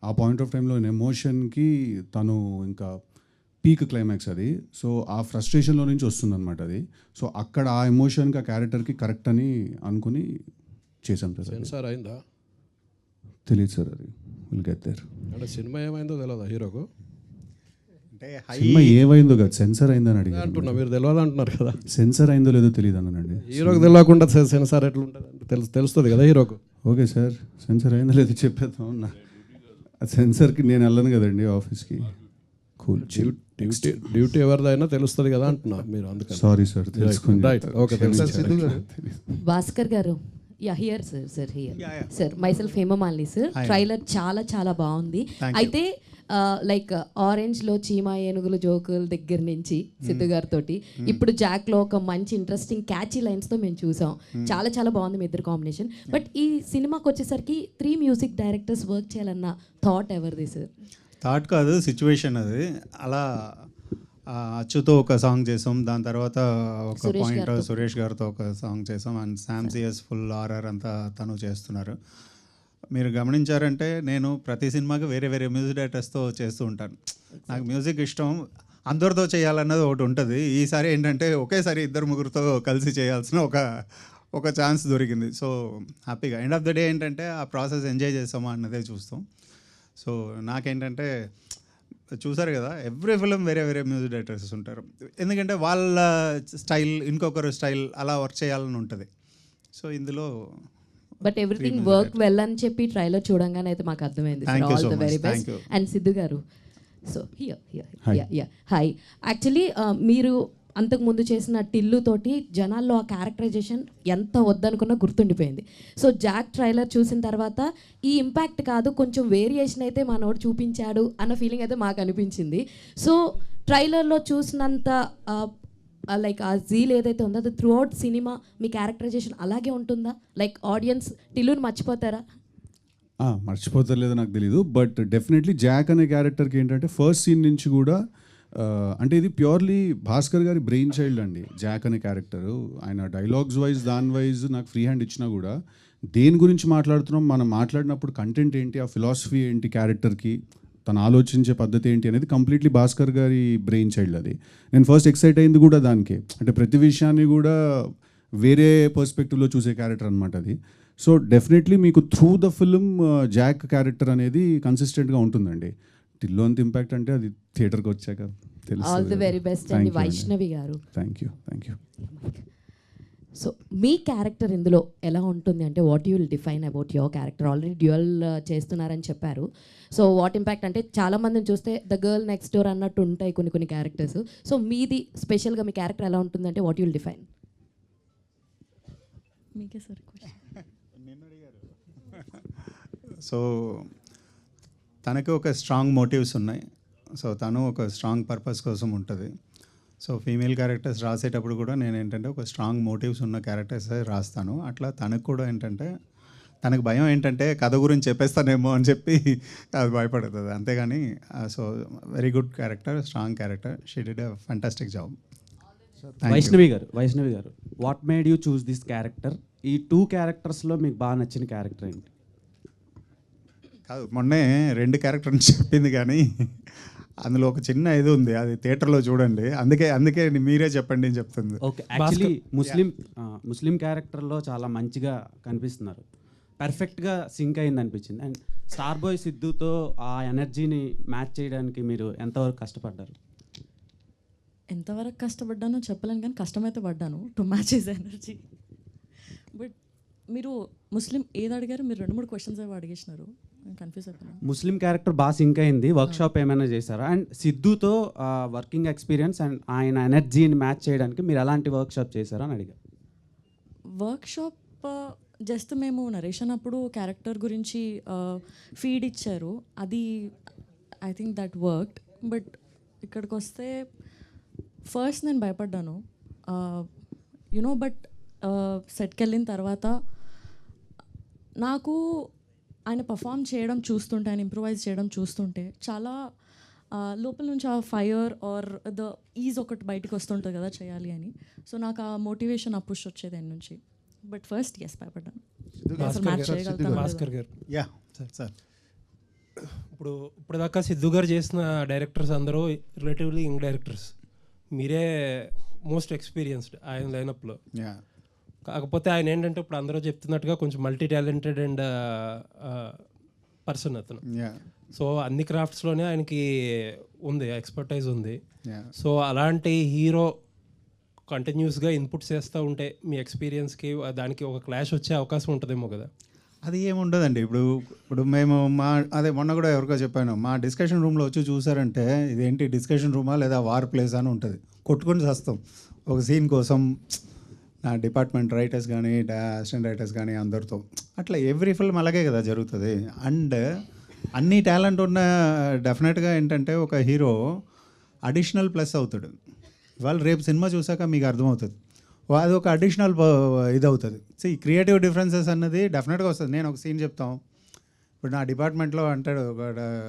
ఆ పాయింట్ ఆఫ్ టైంలో ఎమోషన్కి తను ఇంకా పీక్ క్లైమాక్స్ అది. సో ఆ ఫ్రస్ట్రేషన్లో నుంచి వస్తుందన్నమాట అది. సో అక్కడ ఆ ఎమోషన్కి ఆ క్యారెక్టర్కి కరెక్ట్ అని అనుకుని చేశాం సార్. సెన్సార్ అయిందా తెలియదు సార్, అది విల్ గెట్ దేర్. అంటే సినిమా ఏమైందో తెలియదా హీరోకు? సినిమా ఏమైందో కదా, సెన్సార్ అయిందని అడిగారు అంటున్నా. మీరు తెలియదు అంటున్నారు కదా. సెన్సార్ అయిందో లేదో తెలియదు అన్నానండి. హీరోకి తెలియకుండా సెన్సార్ ఎట్లా ఉంటుంది అంటే తెలుస్తుంది కదా హీరోకు. ఓకే సార్, సెన్సార్ అయిందో లేదో చెప్పేద్దాం. సెన్సార్కి నేను వెళ్ళను కదండి ఆఫీస్కి. కూల్, డ్యూటీ ఎవరిదైనా తెలుస్తుంది కదా అంటున్నా మీరు. అందుకని సారీ సార్, తెలుసుకుంది. Right, okay. భాస్కర్ గారు, here sir here sir, myself Hemamalini sir. Trailer చాలా చాలా బాగుంది. అయితే లైక్ ఆరెంజ్లో చీమా ఏనుగులు జోకుల దగ్గర నుంచి సిద్ధు గారితో ఇప్పుడు జాక్లో ఒక మంచి ఇంట్రెస్టింగ్ క్యాచీ లైన్స్తో మేము చూసాం. చాలా చాలా బాగుంది మీ ఇద్దరు కాంబినేషన్. బట్ ఈ సినిమాకి వచ్చేసరికి 3 మ్యూజిక్ డైరెక్టర్స్ వర్క్ చేయాలన్న థాట్ ఎవరిది సార్? థాట్ కాదు, సిచ్యువేషన్ అది. అలా అచ్చుతో ఒక సాంగ్ చేసాం, దాని తర్వాత ఒక సురేష్ పాయింట్ గారితో. సురేష్ గారితో ఒక సాంగ్ చేసాం, అండ్ శామ్సియస్ ఫుల్ ఆర్ఆర్ అంతా తను చేస్తున్నారు. మీరు గమనించారంటే నేను ప్రతి సినిమాకి వేరే వేరే మ్యూజిక్ డైరెక్టర్స్తో చేస్తూ ఉంటాను. నాకు మ్యూజిక్ ఇష్టం, అందరితో చేయాలన్నది ఒకటి ఉంటుంది. ఈసారి ఏంటంటే ఒకేసారి 2-3 కలిసి చేయాల్సిన ఒక ఛాన్స్ దొరికింది. సో హ్యాపీగా ఎండ్ ఆఫ్ ద డే ఏంటంటే ఆ ప్రాసెస్ ఎంజాయ్ చేస్తామా అన్నదే చూస్తాం. సో నాకేంటంటే చూసారు కదా, ఎవ్రీ ఫిలిం వేరే వేరే మ్యూజిక్ డైరెక్టర్స్ ఉంటారు, ఎందుకంటే వాళ్ళ స్టైల్ ఇంకొకరు స్టైల్ అలా వర్క్ చేయాలని ఉంటుంది. సో ఇందులో బట్ ఎవ్రీథింగ్ వర్క్ వెల్ అని చెప్పి ట్రైలర్ చూడంగానే అయితే మాకు అర్థమైంది. Thank you all so the much. Very best. Thank you. And Siddhu గారు, సో Hi. హాయ్. యాక్చువల్లీ మీరు అంతకుముందు చేసిన టిల్లు తోటి జనాల్లో ఆ క్యారెక్టరైజేషన్ ఎంత వద్దనుకున్నా గుర్తుండిపోయింది. సో జాక్ ట్రైలర్ చూసిన తర్వాత ఈ ఇంపాక్ట్ కాదు, కొంచెం వేరియేషన్ అయితే మనోడు చూపించాడు అన్న ఫీలింగ్ అయితే మాకు అనిపించింది. సో ట్రైలర్లో చూసినంత లైక్ ఆ జీల్ ఏదైతే ఉందో అది త్రూ అవుట్ సినిమా మీ క్యారెక్టరైజేషన్ అలాగే ఉంటుందా? Like audience టిల్లుని మర్చిపోతారా? మర్చిపోతలేదో నాకు తెలీదు, బట్ డెఫినెట్లీ జాక్ అనే క్యారెక్టర్కి ఏంటంటే ఫస్ట్ సీన్ నుంచి కూడా అంటే ఇది ప్యూర్లీ భాస్కర్ గారి బ్రెయిన్ చైల్డ్ అండి. జాక్ అనే క్యారెక్టరు ఆయన డైలాగ్స్ వైజ్ దాని వైజ్ నాకు ఫ్రీ హ్యాండ్ ఇచ్చినా కూడా దేని గురించి మాట్లాడుతున్నాం, మనం మాట్లాడినప్పుడు కంటెంట్ ఏంటి, ఆ ఫిలాసఫీ ఏంటి, క్యారెక్టర్కి తను ఆలోచించే పద్ధతి ఏంటి అనేది కంప్లీట్లీ భాస్కర్ గారి బ్రెయిన్ చైల్డ్ అది. నేను ఫస్ట్ ఎక్సైట్ అయింది కూడా దానికి, అంటే ప్రతి విషయాన్ని కూడా వేరే పర్స్పెక్టివ్లో చూసే క్యారెక్టర్ అనమాట అది. సో డెఫినెట్లీ మీకు through the film Jack character అనేది కన్సిస్టెంట్గా ఉంటుందండి. టిల్లు అంత ఇంపాక్ట్ అంటే అది థియేటర్కి వచ్చాక ఆల్ ది వెరీ బెస్ట్ అండి వైష్ణవి గారు. Thank you. So me character ఇందులో ఎలా ఉంటుంది అంటే what you will define about your character? Already dual చేస్తున్నారని చెప్పారు. సో వాట్ ఇంపాక్ట్ అంటే చాలా మందిని చూస్తే ద గర్ల్ నెక్స్ట్ డోర్ అన్నట్టు ఉంటాయి కొన్ని క్యారెక్టర్స్. సో మీది స్పెషల్గా మీ క్యారెక్టర్ ఎలా ఉంటుంది అంటే వాట్ యూ విల్ డిఫైన్? మీకే సార్ క్వశ్చన్. సో తనకి ఒక స్ట్రాంగ్ మోటివ్స్ ఉన్నాయి. సో తను ఒక స్ట్రాంగ్ పర్పస్ కోసం ఉంటుంది. సో ఫీమేల్ క్యారెక్టర్స్ రాసేటప్పుడు కూడా నేను ఏంటంటే ఒక స్ట్రాంగ్ మోటివ్స్ ఉన్న క్యారెక్టర్స్ రాస్తాను. అట్లా తనకు కూడా ఏంటంటే తనకు భయం ఏంటంటే కథ గురించి చెప్పేస్తానేమో అని చెప్పి అది భయపడుతుంది, అంతేగాని so very good character, strong character. She did a fantastic job. Vaishnavi గారు what made you choose this character? ఈ 2 క్యారెక్టర్స్లో మీకు బాగా నచ్చిన క్యారెక్టర్ ఏంటి? కాదు, మొన్నే 2 క్యారెక్టర్ చెప్పింది, కానీ అందులో ఒక చిన్న ఇది ఉంది, అది థియేటర్లో చూడండి. అందుకే మీరే చెప్పండి అని చెప్తుంది. ఓకే, యాక్చువల్లీ ముస్లిం క్యారెక్టర్లో చాలా మంచిగా కనిపిస్తున్నారు, పర్ఫెక్ట్గా సింక్ అయింది అనిపించింది. అండ్ స్టార్ బాయ్ సిద్ధుతో ఆ ఎనర్జీని మ్యాచ్ చేయడానికి మీరు ఎంతవరకు కష్టపడ్డారు? ఎంతవరకు కష్టపడ్డానో చెప్పలేను, కానీ కష్టమైతే పడ్డాను to match his energy. But మీరు ముస్లిం ఏది అడిగారు? మీరు 2-3 క్వశ్చన్స్ ఏవో అడిగేసినారు, కన్ఫ్యూజ్ అయిపోయాను. ముస్లిం క్యారెక్టర్ బాగా సింక్ అయింది, వర్క్షాప్ ఏమైనా చేశారా? అండ్ సిద్ధుతో వర్కింగ్ ఎక్స్పీరియన్స్ అండ్ ఆయన ఎనర్జీని మ్యాచ్ చేయడానికి మీరు ఎలాంటి వర్క్షాప్ చేశారా అని అడిగారు. వర్క్షాప్ జస్ట్ మేము నరేషన్ అప్పుడు క్యారెక్టర్ గురించి ఫీడ్ ఇచ్చారు, అది I think that worked. But ఇక్కడికి వస్తే ఫస్ట్ నేను భయపడ్డాను యునో, బట్ సెట్కి వెళ్ళిన తర్వాత నాకు ఆయన పర్ఫామ్ చేయడం చూస్తుంటే, ఆయన ఇంప్రూవైజ్ చేయడం చూస్తుంటే చాలా లోపల నుంచి ఆ ఫైర్ ఆర్ ద ఈజ్ ఒకటి బయటకు వస్తుంటుంది కదా చేయాలి అని. సో నాకు ఆ మోటివేషన్ ఆ పుష్ వచ్చేది ఆయన నుంచి. బట్ ఫస్ట్ ఎస్ భయపడ్డాను. భాస్కర్ గారు, యా సార్. ఇప్పుడు దాకా సిద్ధు గారు చేసిన డైరెక్టర్స్ అందరూ రిలేటివ్లీ యంగ్ డైరెక్టర్స్, మీరే మోస్ట్ ఎక్స్పీరియన్స్డ్ ఆయన లైనప్లో. కాకపోతే ఆయన ఏంటంటే ఇప్పుడు అందరూ చెప్తున్నట్టుగా కొంచెం మల్టీ టాలెంటెడ్ అండ్ పర్సన్ అతను. సో అన్ని క్రాఫ్ట్స్లోనే ఆయనకి ఉంది, ఎక్స్పర్టైజ్ ఉంది. సో అలాంటి హీరో కంటిన్యూస్గా ఇన్పుట్స్ చేస్తూ ఉంటే మీ ఎక్స్పీరియన్స్కి దానికి ఒక క్లాష్ వచ్చే అవకాశం ఉంటుందేమో కదా? అది ఏముండదండి. ఇప్పుడు మేము మొన్న కూడా ఎవరికో చెప్పాను, మా డిస్కషన్ రూమ్లో వచ్చి చూసారంటే ఇదేంటి డిస్కషన్ రూమా లేదా వార్ ప్లేస్ అని ఉంటుంది. కొట్టుకొని వస్తాం ఒక సీన్ కోసం, నా డిపార్ట్మెంట్ రైటర్స్ కానీ అసిస్టెంట్ రైటర్స్ కానీ అందరితో. అట్లా ఎవ్రీ ఫిల్మ్ అలాగే కదా జరుగుతుంది. అండ్ అన్ని టాలెంట్ ఉన్న డెఫినెట్గా ఏంటంటే ఒక హీరో అడిషనల్ ప్లస్ అవుతాడు. ఇవాళ రేపు సినిమా చూసాక మీకు అర్థమవుతుంది, అది ఒక అడిషనల్ ఇది అవుతుంది. క్రియేటివ్ డిఫరెన్సెస్ అన్నది డెఫినెట్గా వస్తుంది. నేను ఒక సీన్ చెప్తాం, ఇప్పుడు నా డిపార్ట్మెంట్లో అంటాడు ఒక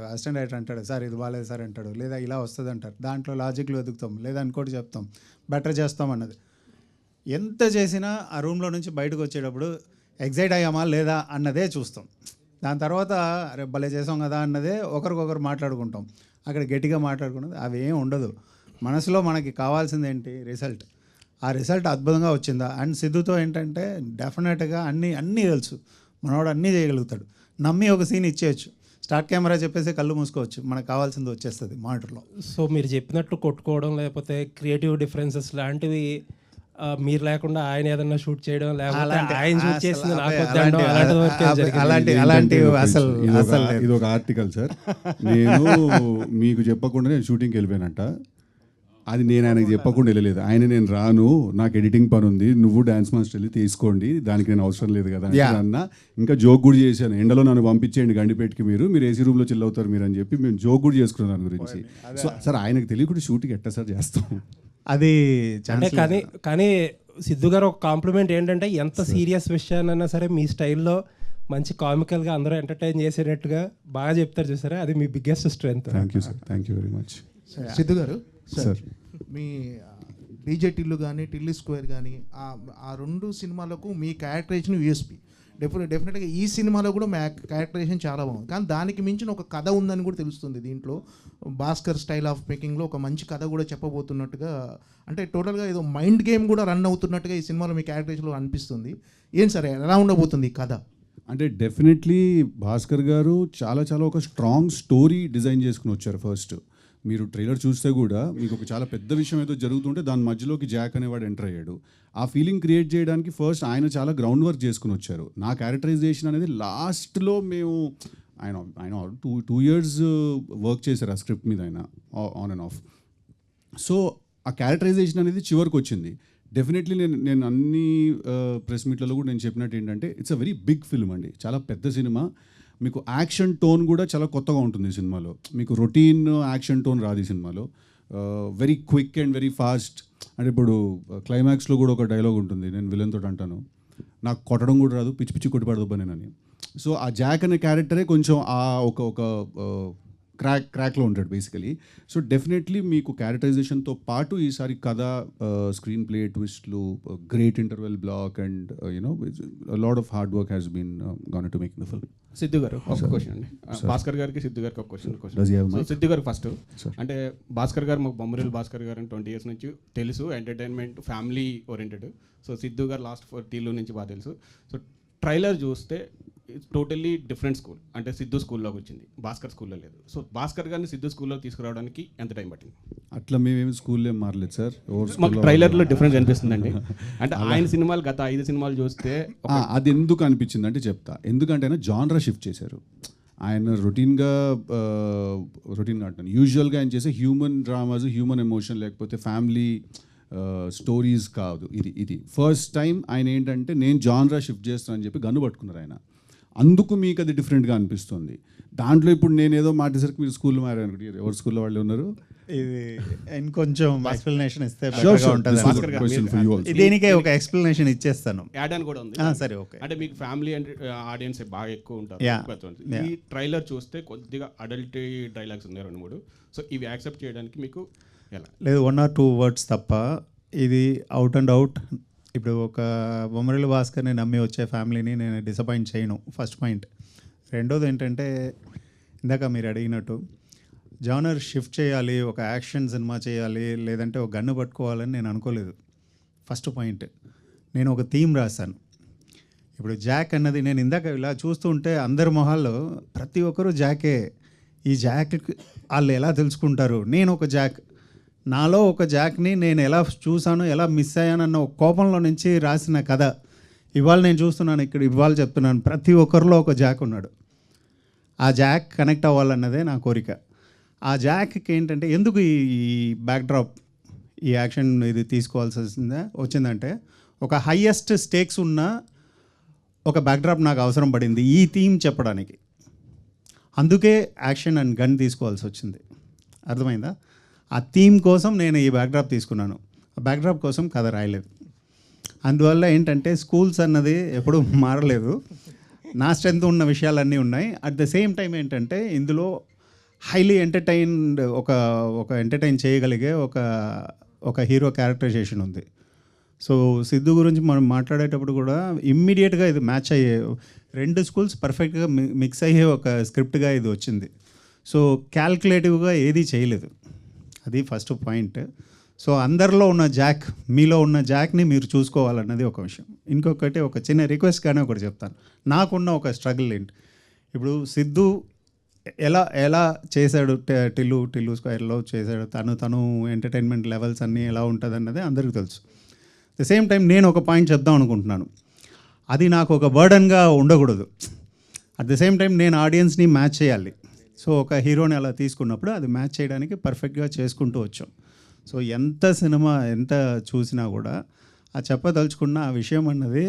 అసిస్టెంట్ డైరెక్టర్ అంటాడు, సార్ ఇది బాగాలేదు సార్ అంటాడు, లేదా ఇలా వస్తుంది అంటారు. దాంట్లో లాజిక్లు వెతుకుతాం, లేదా ఇంకోటి చెప్తాం, బెటర్ చేస్తాం అన్నది. ఎంత చేసినా ఆ రూమ్లో నుంచి బయటకు వచ్చేటప్పుడు ఎగ్జైట్ అయ్యామా లేదా అన్నదే చూస్తాం. దాని తర్వాత అరే భలే చేసాం కదా అన్నదే ఒకరికొకరు మాట్లాడుకుంటాం. అక్కడ గట్టిగా మాట్లాడుకున్నది అవి ఏం ఉండదు. మనసులో మనకి కావాల్సింది ఏంటి, రిజల్ట్. ఆ రిజల్ట్ అద్భుతంగా వచ్చిందా. అండ్ సిద్ధుతో ఏంటంటే డెఫినెట్గా అన్నీ తెలుసు, మనవాడు అన్నీ చేయగలుగుతాడు. నమ్మి ఒక సీన్ ఇచ్చేయచ్చు, స్టార్ట్ కెమెరా చెప్పేసి కళ్ళు మూసుకోవచ్చు, మనకు కావాల్సింది వచ్చేస్తుంది మానిటర్లో. సో మీరు చెప్పినట్టు కొట్టుకోవడం లేకపోతే క్రియేటివ్ డిఫరెన్సెస్ లాంటివి మీరు లేకుండా ఆయన ఏదన్నా షూట్ చేయడం లేకపోతే ఆయన షూట్ చేసింది అలాంటి అసలు ఇది ఒక ఆర్టికల్ సార్. నేను మీకు చెప్పకుండా నేను షూటింగ్కి వెళ్ళిపోయానంట. అది నేను ఆయనకి చెప్పకుండా వెళ్ళలేదు. నేను రాను, నాకు ఎడిటింగ్ పని ఉంది, నువ్వు డాన్స్ మాస్టర్ వెళ్ళి తీసుకోండి, దానికి నేను అవసరం లేదు కదా అన్న. ఇంకా జోక్ కూడా చేశాను, ఎండలో నన్ను పంపించేయండి గండిపేటకి, మీరు ఏసీ రూమ్లో చిల్ అవుతారు మీరు అని చెప్పి మేము జోక్ కూడా చేసుకున్నాం దాని గురించి. సో సార్ ఆయనకు తెలియకుండా షూటింగ్ ఎట్టా సార్ చేస్తాం అది. అంటే కానీ సిద్ధు గారు ఒక కాంప్లిమెంట్ ఏంటంటే ఎంత సీరియస్ విషయాన్నైనా సరే మీ స్టైల్లో మంచి కామికల్గా అందరూ ఎంటర్టైన్ చేసేటట్టుగా బాగా చెప్తారు చూసారా, అది మీ biggest strength. Thank you sir, thank you very much. Siddhu గారు సార్, మీ డీజే టిల్లు కానీ టిల్లీ స్క్వేర్ కానీ ఆ రెండు సినిమాలకు మీ క్యారెక్టరైజేషన్ యూఎస్పీ. డెఫినెట్గా ఈ సినిమాలో కూడా మా క్యారెక్టరైజేషన్ చాలా బాగుంది, కానీ దానికి మించిన ఒక కథ ఉందని కూడా తెలుస్తుంది దీంట్లో. భాస్కర్ స్టైల్ ఆఫ్ మేకింగ్లో ఒక మంచి కథ కూడా చెప్పబోతున్నట్టుగా, అంటే టోటల్గా ఏదో మైండ్ గేమ్ కూడా రన్ అవుతున్నట్టుగా ఈ సినిమాలో మీ క్యారెక్టరైజేషన్లో అనిపిస్తుంది. ఏం సరే ఎలా ఉండబోతుంది ఈ కథ? అంటే డెఫినెట్లీ భాస్కర్ గారు చాలా ఒక స్ట్రాంగ్ స్టోరీ డిజైన్ చేసుకుని వచ్చారు. ఫస్ట్ మీరు ట్రైలర్ చూస్తే కూడా మీకు ఒక చాలా పెద్ద విషయం ఏదో జరుగుతుంటే దాని మధ్యలోకి జాక్ అనేవాడు ఎంటర్ అయ్యాడు. ఆ ఫీలింగ్ క్రియేట్ చేయడానికి ఫస్ట్ ఆయన చాలా గ్రౌండ్ వర్క్ చేసుకుని వచ్చారు. నా క్యారెక్టరైజేషన్ అనేది లాస్ట్లో మేము ఆయన 2 years వర్క్ చేశారు ఆ స్క్రిప్ట్ మీద, ఆయన ఆన్ అండ్ ఆఫ్. సో ఆ క్యారెక్టరైజేషన్ అనేది చివరికి వచ్చింది. డెఫినెట్లీ నేను అన్ని ప్రెస్ మీట్లలో కూడా నేను చెప్పినట్టు ఏంటంటే it's a very big film అండి, చాలా పెద్ద సినిమా. మీకు యాక్షన్ టోన్ కూడా చాలా కొత్తగా ఉంటుంది ఈ సినిమాలో. మీకు రొటీన్ యాక్షన్ టోన్ రాదు ఈ సినిమాలో. Very quick and very fast. అంటే ఇప్పుడు క్లైమాక్స్లో కూడా ఒక డైలాగ్ ఉంటుంది, నేను విలన్ తోటి అంటాను, నాకు కొట్టడం కూడా రాదు, పిచ్చి కొట్టి పడదు నేనని. సో ఆ జాక్ అనే క్యారెక్టరే కొంచెం ఆ ఒక క్రాక్లో ఉంటాడు బేసికలీ. సో డెఫినెట్లీ మీకు క్యారెక్టరైజేషన్తో పాటు ఈసారి కథ, స్క్రీన్ ప్లే ట్విస్ట్లు, great interval block and lot of hard work has been gone to make the film. Siddhu గారు ఒక క్వశ్చన్ అండి, భాస్కర్ గారికి సిద్ధు గారికి ఒక క్వశ్చన్. సిద్ధు గారు ఫస్ట్, అంటే భాస్కర్ గారు మాకు బొమ్మరిల్లు భాస్కర్ గారు 20 years నుంచి తెలుసు, entertainment family oriented. So Siddhu గారు లాస్ట్ 4 years నుంచి బాగా తెలుసు. సో ట్రైలర్ చూస్తే టోటల్లీ డిఫరెంట్ స్కూల్, అంటే సిద్ధు స్కూల్లోకి వచ్చింది, భాస్కర్ స్కూల్లో లేదు. సో భాస్కర్ గారిని సిద్ధు స్కూల్లో తీసుకురావడానికి ఎంత టైం పట్టింది? అట్లా మేమేమి స్కూల్లో ఏం మారలేదు సార్, మాకు ట్రైలర్లో డిఫరెన్స్ అనిపిస్తుందండి. అంటే ఆయన సినిమాలు గత 5 సినిమాలు చూస్తే అది ఎందుకు అనిపించింది అంటే చెప్తా. ఎందుకంటే ఆయన జానరా షిఫ్ట్ చేశారు. ఆయన రొటీన్గా అంటాను, యూజువల్గా ఆయన చేసే హ్యూమన్ డ్రామాస్, హ్యూమన్ ఎమోషన్ లేకపోతే ఫ్యామిలీ స్టోరీస్ కాదు. ఇది ఫస్ట్ టైం ఆయన ఏంటంటే నేను జానరా షిఫ్ట్ చేస్తానని చెప్పి గన్ను పట్టుకున్నారు ఆయన. అందుకు మీకు అది డిఫరెంట్గా అనిపిస్తుంది. దాంట్లో ఇప్పుడు నేను ఏదో మాటేసరికి మీరు స్కూల్లో మారారు అనుకుంటే, ఎవరు స్కూల్లో వాళ్ళు ఉన్నారు? ఇది ఇంకొంచెం ఎక్స్ప్లెనేషన్ ఇస్తే ఉంటుంది. దీనికే ఒక ఎక్స్ప్లెనేషన్ ఇచ్చేస్తాను. యాడ్ అని కూడా ఉంది. సరే, ఓకే. అంటే మీకు ఫ్యామిలీ అండ్ ఆడియన్స్ బాగా ఎక్కువ ఉంటారు. ఈ ట్రైలర్ చూస్తే కొద్దిగా అడల్ట్ డైలాగ్స్ ఉన్నాయి 2-3. సో ఇవి యాక్సెప్ట్ చేయడానికి మీకు ఎలా? లేదు, 1 or 2 words తప్ప ఇది అవుట్ అండ్ అవుట్. ఇప్పుడు ఒక బొమ్మరిల్లు భాస్కర్ని నమ్మి వచ్చే ఫ్యామిలీని నేను డిసప్పాయింట్ చేయను, ఫస్ట్ పాయింట్. రెండోది ఏంటంటే ఇందాక మీరు అడిగినట్టు జానర్ షిఫ్ట్ చేయాలి, ఒక యాక్షన్ సినిమా చేయాలి, లేదంటే ఒక గన్ను పట్టుకోవాలని నేను అనుకోలేదు. ఫస్ట్ పాయింట్, నేను ఒక థీమ్ రాశాను. ఇప్పుడు జాక్ అన్నది నేను ఇందాక ఇలా చూస్తూ ఉంటే అందరి మొహాల్లో ప్రతి ఒక్కరూ జాకే. ఈ జాక్ వాళ్ళు ఎలా తెలుసుకుంటారు? నేను ఒక జాక్, నాలో ఒక జాక్ని నేను ఎలా చూసాను, ఎలా మిస్ అయ్యానన్న ఒక కోపంలో నుంచి రాసిన కథ ఇవాళ నేను చూస్తున్నాను ఇక్కడ, ఇవాళ చెప్తున్నాను. ప్రతి ఒక్కరిలో ఒక జాక్ ఉన్నాడు. ఆ జాక్ కనెక్ట్ అవ్వాలన్నదే నా కోరిక. ఆ జాక్కి ఏంటంటే ఎందుకు ఈ బ్యాక్డ్రాప్, ఈ యాక్షన్ ఇది తీసుకోవాల్సి వచ్చిందంటే ఒక హయ్యెస్ట్ స్టేక్స్ ఉన్న ఒక బ్యాక్డ్రాప్ నాకు అవసరం పడింది ఈ థీమ్ చెప్పడానికి. అందుకే యాక్షన్ అండ్ గన్ తీసుకోవాల్సి వచ్చింది. అర్థమైందా? ఆ థీమ్ కోసం నేను ఈ బ్యాక్డ్రాప్ తీసుకున్నాను. ఆ బ్యాక్డ్రాప్ కోసం కథ రాయలేదు. అందువల్ల ఏంటంటే స్కూల్స్ అన్నది ఎప్పుడూ మారలేదు. నా స్ట్రెంత్ ఉన్న విషయాలన్నీ ఉన్నాయి. అట్ ద సేమ్ టైం ఏంటంటే ఇందులో హైలీ ఎంటర్టైన్డ్ ఒక ఎంటర్టైన్ చేయగలిగే ఒక హీరో క్యారెక్టరైజేషన్ ఉంది. సో సిద్ధు గురించి మనం మాట్లాడేటప్పుడు కూడా ఇమ్మీడియట్గా ఇది మ్యాచ్ అయ్యే 2 స్కూల్స్ పర్ఫెక్ట్గా మిక్స్ అయ్యే ఒక స్క్రిప్ట్గా ఇది వచ్చింది. సో క్యాల్కులేటివ్గా ఏదీ చేయలేదు, అది ఫస్ట్ పాయింట్. సో అందరిలో ఉన్న జాక్, మీలో ఉన్న జాక్ని మీరు చూసుకోవాలన్నది ఒక విషయం. ఇంకొకటి ఒక చిన్న రిక్వెస్ట్గానే ఒకటి చెప్తాను, నాకున్న ఒక స్ట్రగుల్ ఏంటి. ఇప్పుడు సిద్ధు ఎలా చేశాడు, టిల్లు స్క్వేర్లో చేశాడు, తను ఎంటర్టైన్మెంట్ లెవెల్స్ అన్నీ ఎలా ఉంటుంది అన్నది అందరికీ తెలుసు. ద సేమ్ టైం నేను ఒక పాయింట్ చెప్దాం అనుకుంటున్నాను, అది నాకు ఒక బర్డన్గా ఉండకూడదు. అట్ ద సేమ్ టైం నేను ఆడియన్స్ని మ్యాచ్ చేయాలి. సో ఒక హీరోని అలా తీసుకున్నప్పుడు అది మ్యాచ్ చేయడానికి పర్ఫెక్ట్గా చేసుకుంటూ వచ్చాం. సో ఎంత సినిమా ఎంత చూసినా కూడా ఆ చెప్పదలుచుకున్న ఆ విషయం అన్నది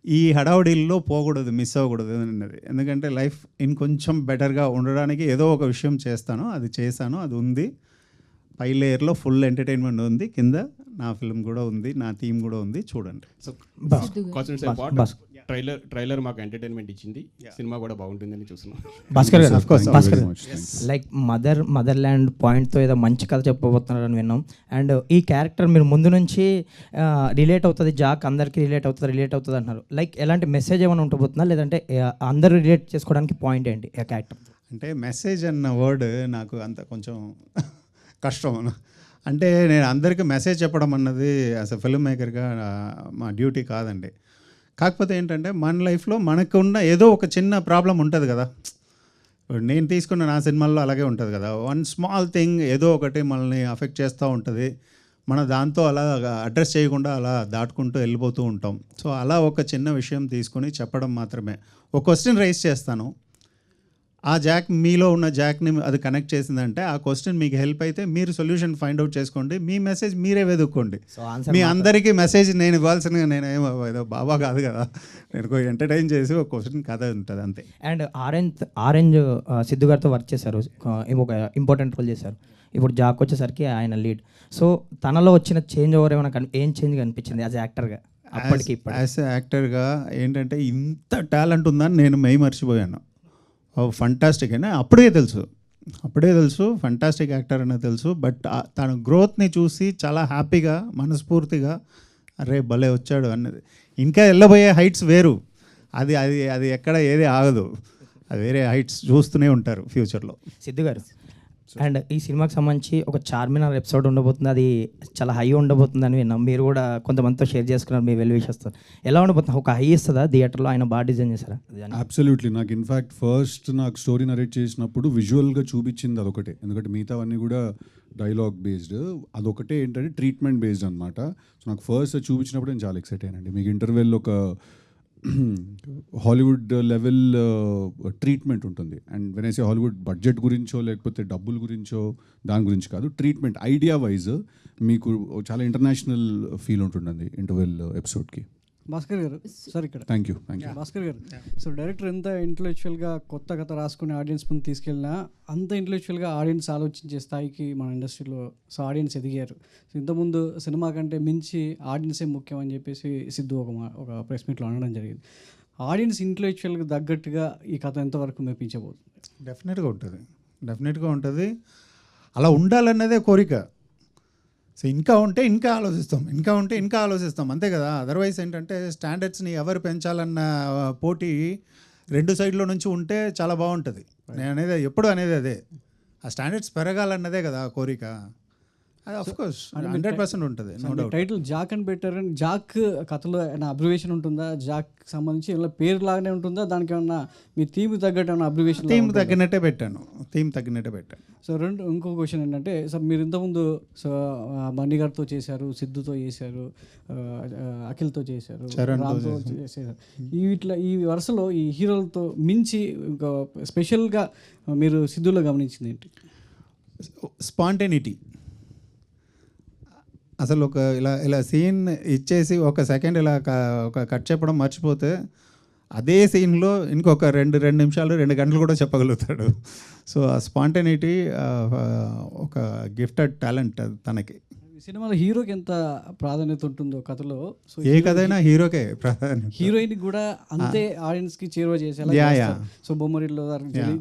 ఈ హడావుడిల్లో పోకూడదు, మిస్ అవ్వకూడదు అన్నది. ఎందుకంటే లైఫ్ ఇంకొంచెం బెటర్గా ఉండడానికి ఏదో ఒక విషయం చేస్తాను, అది చేశాను, అది ఉంది. పై లేయర్లో ఫుల్ ఎంటర్టైన్మెంట్ ఉంది, కింద నా ఫిల్మ్ కూడా ఉంది, నా థీమ్ కూడా ఉంది, చూడండి. సో ట్రైలర్ మాకు ఎంటర్టైన్మెంట్ ఇచ్చింది, సినిమా కూడా బాగుంటుందని చూస్తున్నాం. భాస్కర్ గారు లైక్ మదర్ల్యాండ్ పాయింట్తో ఏదో మంచి కథ చెప్పబోతున్నారని విన్నాం. అండ్ ఈ క్యారెక్టర్ మీరు ముందు నుంచి రిలేట్ అవుతుంది, జాక్ అందరికీ రిలేట్ అవుతుంది అంటున్నారు. లైక్ ఎలాంటి మెసేజ్ ఏమైనా ఉండబోతుందా, లేదంటే అందరూ రిలేట్ చేసుకోవడానికి పాయింట్ ఏంటి ఆ క్యారెక్టర్? అంటే మెసేజ్ అన్న వర్డ్ నాకు అంత కొంచెం కష్టం. అంటే నేను అందరికీ మెసేజ్ చెప్పడం అన్నది యాజ్ ఎ ఫిల్మ్ మేకర్గా మా డ్యూటీ కాదండి. కాకపోతే ఏంటంటే మన లైఫ్లో మనకున్న ఏదో ఒక చిన్న ప్రాబ్లం ఉంటుంది కదా. నేను తీసుకున్న నా సినిమాల్లో అలాగే ఉంటుంది కదా, వన్ స్మాల్ థింగ్ ఏదో ఒకటి మనల్ని అఫెక్ట్ చేస్తూ ఉంటుంది. మన దాంతో అలా అడ్రస్ చేయకుండా అలా దాటుకుంటూ వెళ్ళిపోతూ ఉంటాం. సో అలా ఒక చిన్న విషయం తీసుకొని చెప్పడం మాత్రమే. ఒక క్వశ్చన్ రైజ్ చేస్తాను, ఆ జాక్ మీలో ఉన్న జాక్ని అది కనెక్ట్ చేసిందంటే ఆ క్వశ్చన్ మీకు హెల్ప్ అయితే మీరు సొల్యూషన్ ఫైండ్ అవుట్ చేసుకోండి, మీ మెసేజ్ మీరే వెతుక్కోండి. మీ అందరికీ మెసేజ్ నేను ఇవ్వాల్సిన నేనేమో ఏదో బాబా కాదు కదా, నేను ఎంటర్టైన్ చేసి ఒక క్వశ్చన్ కథ ఉంటుంది అంతే. అండ్ ఆరెంజ్ సిద్ధు గారితో వర్క్ చేశారు, ఒక ఇంపార్టెంట్ రోల్ చేశారు. ఇప్పుడు జాక్ వచ్చేసరికి ఆయన లీడ్. సో తనలో వచ్చిన చేంజ్ ఓవర్ ఏమైనా ఏం చేంజ్ కనిపించింది యాజ్ యాక్టర్గా? అప్పటికి యాజ్ యాక్టర్గా ఏంటంటే ఇంత టాలెంట్ ఉందని నేను మర్చిపోయాను. ఫంటాస్టిక్ అయినా అప్పుడే తెలుసు ఫంటాస్టిక్ యాక్టర్ అనేది తెలుసు. బట్ తన గ్రోత్ని చూసి చాలా హ్యాపీగా మనస్ఫూర్తిగా అరే భలే వచ్చాడు అన్నది. ఇంకా వెళ్ళబోయే హైట్స్ వేరు, అది అది అది ఎక్కడ ఏది ఆగదు, అది వేరే హైట్స్ చూస్తూనే ఉంటారు ఫ్యూచర్లో. సిద్ధు గారు, అండ్ ఈ సినిమాకి సంబంధించి ఒక చార్మినార్ ఎపిసోడ్ ఉండబోతుంది, అది చాలా హై ఉండబోతుంది అని విన్నాం. మీరు కూడా కొంతమందితో షేర్ చేసుకున్నారు మీ వెల్ విషెస్తో. ఎలా ఉండబోతుంది? ఒక హై ఇస్తుందా థియేటర్లో? ఆయన బాగా డిజైన్ చేశారా? అబ్సల్యూట్లీ. నాకు ఇన్ఫ్యాక్ట్ ఫస్ట్ నాకు స్టోరీ నరేట్ చేసినప్పుడు విజువల్గా చూపించింది అదొకటే, ఎందుకంటే మిగతావన్నీ కూడా డైలాగ్ బేస్డ్, అదొకటే ఏంటంటే ట్రీట్మెంట్ బేస్డ్ అనమాట. సో నాకు ఫస్ట్ చూపించినప్పుడు నేను చాలా ఎక్సైట్ అయ్యానండి. మీకు ఇంటర్వెల్ ఒక హాలీవుడ్ లెవెల్ ట్రీట్మెంట్ ఉంటుంది. And when I say Hollywood budget గురించో లేకపోతే డబ్బుల గురించో దాని గురించి కాదు, ట్రీట్మెంట్ ఐడియా వైజ్ మీకు చాలా ఇంటర్నేషనల్ ఫీల్ ఉంటుందండి ఇంటర్వెల్ ఎపిసోడ్కి. భాస్కర్ గారు సార్ ఇక్కడ థ్యాంక్ యూ భాస్కర్ గారు. సో డైరెక్టర్ ఎంత ఇంటలెక్చువల్గా కొత్త కథ రాసుకుని ఆడియన్స్ ముందు తీసుకెళ్ళినా అంత ఇంటలెక్చువల్గా ఆడియన్స్ ఆలోచించే స్థాయికి మన ఇండస్ట్రీలో సో ఆడియన్స్ ఎదిగారు. సో ఇంతకుముందు సినిమా కంటే మించి ఆడియన్సే ముఖ్యం అని చెప్పేసి సిద్ధు ఒక ప్రెస్ మీట్లో అనడం జరిగింది. ఆడియన్స్ ఇంటలెక్చువల్గా తగ్గట్టుగా ఈ కథ ఎంతవరకు మెప్పించబోతుంది? డెఫినెట్గా ఉంటుంది. అలా ఉండాలన్నదే కోరిక. సో ఇంకా ఉంటే ఇంకా ఆలోచిస్తాం అంతే కదా. అదర్వైజ్ ఏంటంటే స్టాండర్డ్స్ని ఎవరు పెంచాలన్న పోటీ 2 సైడ్లో నుంచి ఉంటే చాలా బాగుంటుంది. నేను ఎప్పుడు అనేది అదే, ఆ స్టాండర్డ్స్ పెరగాలన్నదే కదా ఆ కోరిక. అది ఆఫ్ కోర్స్ 100% ఉంటుంది. టైటిల్ జాక్ అని పెట్టారని జాక్ కథలో ఏమైనా అబ్రివేషన్ ఉంటుందా? జాక్ సంబంధించి ఏమైనా పేరు లాగానే ఉంటుందా? దానికి ఏమన్నా మీ థీమ్ తగ్గట్టు ఏమైనా అబ్రివేషన్? థీమ్ తగ్గినట్టే పెట్టాను. సో ఇంకో క్వశ్చన్ ఏంటంటే సార్, మీరు ఇంతకుముందు సో మణి గారితో చేశారు, సిద్ధుతో చేశారు, అఖిల్తో చేశారు, రామ్తో చేశారు. ఈ వరుసలో ఈ హీరోలతో మించి ఇంకా స్పెషల్గా మీరు సిద్ధులో గమనించింది ఏంటి? స్పాంటేనిటీ. అసలు ఒక ఇలా సీన్ ఇచ్చేసి ఒక సెకండ్ ఇలా ఒక కట్ చెప్పడం మర్చిపోతే అదే సీన్లో ఇంకొక 2 నిమిషాలు 2 గంటలు కూడా చెప్పగలుగుతాడు. సో ఆ స్పాంటేనిటీ ఒక గిఫ్టెడ్ టాలెంట్ తనకి. ఈ సినిమాలో హీరోకి ఎంత ప్రాధాన్యత ఉంటుందో కథలో, సో ఏ కథైనా హీరోకే ప్రాధాన్యత. హీరోయిన్ కూడా అంతే ఆడియన్స్కి చేరువ చేసేలా చేస్తారు. సో బొమ్మరిలో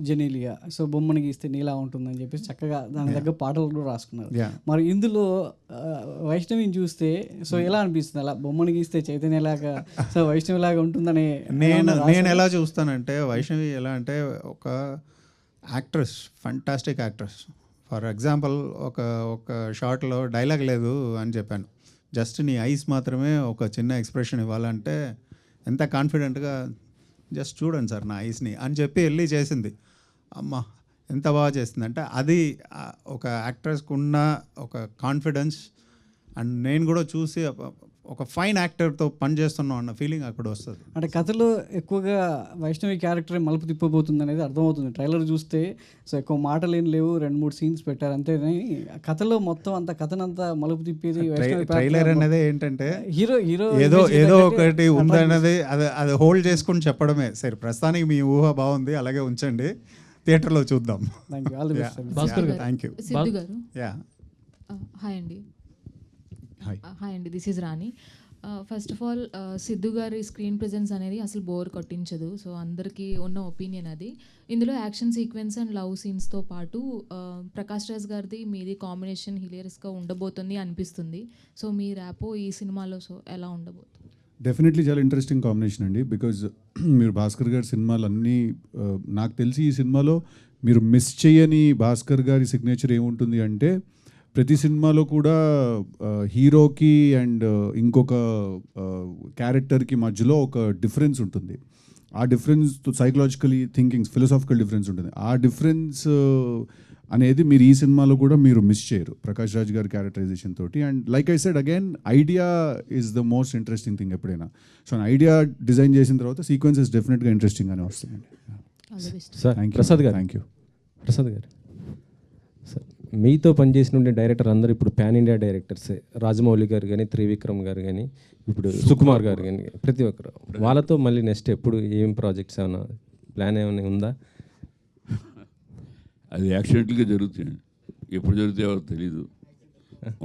జెనీలియా, సో బొమ్మని గీస్తే నీలా ఉంటుందని చెప్పేసి చక్కగా దాని దగ్గర పాటలు కూడా రాసుకున్నారు. మరి ఇందులో వైష్ణవిని చూస్తే సో ఎలా అనిపిస్తుంది? అలా బొమ్మని గీస్తే చైతన్యలాగా, సో వైష్ణవిలాగా ఉంటుందని నేను ఎలా చూస్తానంటే, వైష్ణవి ఎలా అంటే ఒక actress, fantastic actress. For example ఒక షార్ట్లో డైలాగ్ లేదు అని చెప్పాను, జస్ట్ నీ ఐస్ మాత్రమే ఒక చిన్న ఎక్స్ప్రెషన్ ఇవ్వాలంటే ఎంత కాన్ఫిడెంట్గా జస్ట్ చూడండి సార్ నా ఐస్ని అని చెప్పి వెళ్ళి చేసింది. అమ్మ ఎంత బాగా చేస్తుంది అంటే అది ఒక యాక్ట్రెస్కి ఉన్న ఒక కాన్ఫిడెన్స్. అండ్ నేను కూడా చూసి ఒక ఫైన్ యాక్టర్తో పనిచేస్తున్నాం అన్న ఫీలింగ్ అక్కడ వస్తుంది. అంటే కథలో ఎక్కువగా వైష్ణవి క్యారెక్టర్ మలుపు తిప్పబోతుంది అనేది అర్థమవుతుంది ట్రైలర్ చూస్తే. సో ఎక్కువ మాటలు ఏం లేవు, 2-3 సీన్స్ పెట్టారు అంతేనే. కథలో మొత్తం అంత కథనంతా మలుపు తిప్పేది ట్రైలర్ అనేది ఏంటంటే హీరో హీరో ఏదో ఒకటి ఉందన్నది అది హోల్డ్ చేసుకుని చెప్పడమే. సరే ప్రస్తుతానికి మీ ఊహ బాగుంది, అలాగే ఉంచండి, థియేటర్లో చూద్దాం. Thank you, all the best. Thank you. Siddhu గారు. హాయ్ అండి. హాయ్ అండి, this is Rani. First of all Siddhu గారి స్క్రీన్ ప్రెజెన్స్ అనేది అసలు బోర్ కొట్టించదు. సో అందరికీ ఉన్న ఒపీనియన్ అది. ఇందులో యాక్షన్ సీక్వెన్స్ అండ్ లవ్ సీన్స్తో పాటు ప్రకాష్ రాజ్ గారిది మీది కాంబినేషన్ హిలేరియస్గా ఉండబోతుంది అనిపిస్తుంది. సో మీ ర్యాపో ఈ సినిమాలో సో ఎలా ఉండబోతుంది? డెఫినెట్లీ చాలా ఇంట్రెస్టింగ్ కాంబినేషన్ అండి. బికాజ్ మీరు భాస్కర్ గారి సినిమాలన్నీ నాకు తెలిసి ఈ సినిమాలో మీరు మిస్ చేయని భాస్కర్ గారి సిగ్నేచర్ ఏముంటుంది అంటే, ప్రతి సినిమాలో కూడా హీరోకి అండ్ ఇంకొక క్యారెక్టర్కి మధ్యలో ఒక డిఫరెన్స్ ఉంటుంది. ఆ difference psychologically thinking, philosophical difference ఉంటుంది. ఆ డిఫరెన్స్ అనేది మీరు ఈ సినిమాలో కూడా మీరు మిస్ చేయరు ప్రకాష్ రాజ్ గారి క్యారెక్టరైజేషన్ తోటి. And like I said again, idea is the most interesting thing ఎప్పుడైనా. సో ఐడియా డిజైన్ చేసిన తర్వాత సీక్వెన్సెస్ డెఫినెట్గా ఇంట్రెస్టింగ్ అని వస్తాయండి. సార్ ప్రసాద్ గారు, థ్యాంక్ యూ. ప్రసాద్ గారు, సార్ మీతో పనిచేసిన డైరెక్టర్ అందరూ ఇప్పుడు పాన్ ఇండియా డైరెక్టర్సే. రాజమౌళి గారు కానీ, త్రివిక్రమ్ గారు కానీ, ఇప్పుడు సుకుమార్ గారు కానీ, ప్రతి ఒక్కరు. వాళ్ళతో మళ్ళీ నెక్స్ట్ ఎప్పుడు ఏం ప్రాజెక్ట్స్ ఏమైనా ప్లాన్ ఏమైనా ఉందా? అది యాక్సిడెంట్గా జరుగుతుంది, ఎప్పుడు జరుగుతాయో తెలీదు.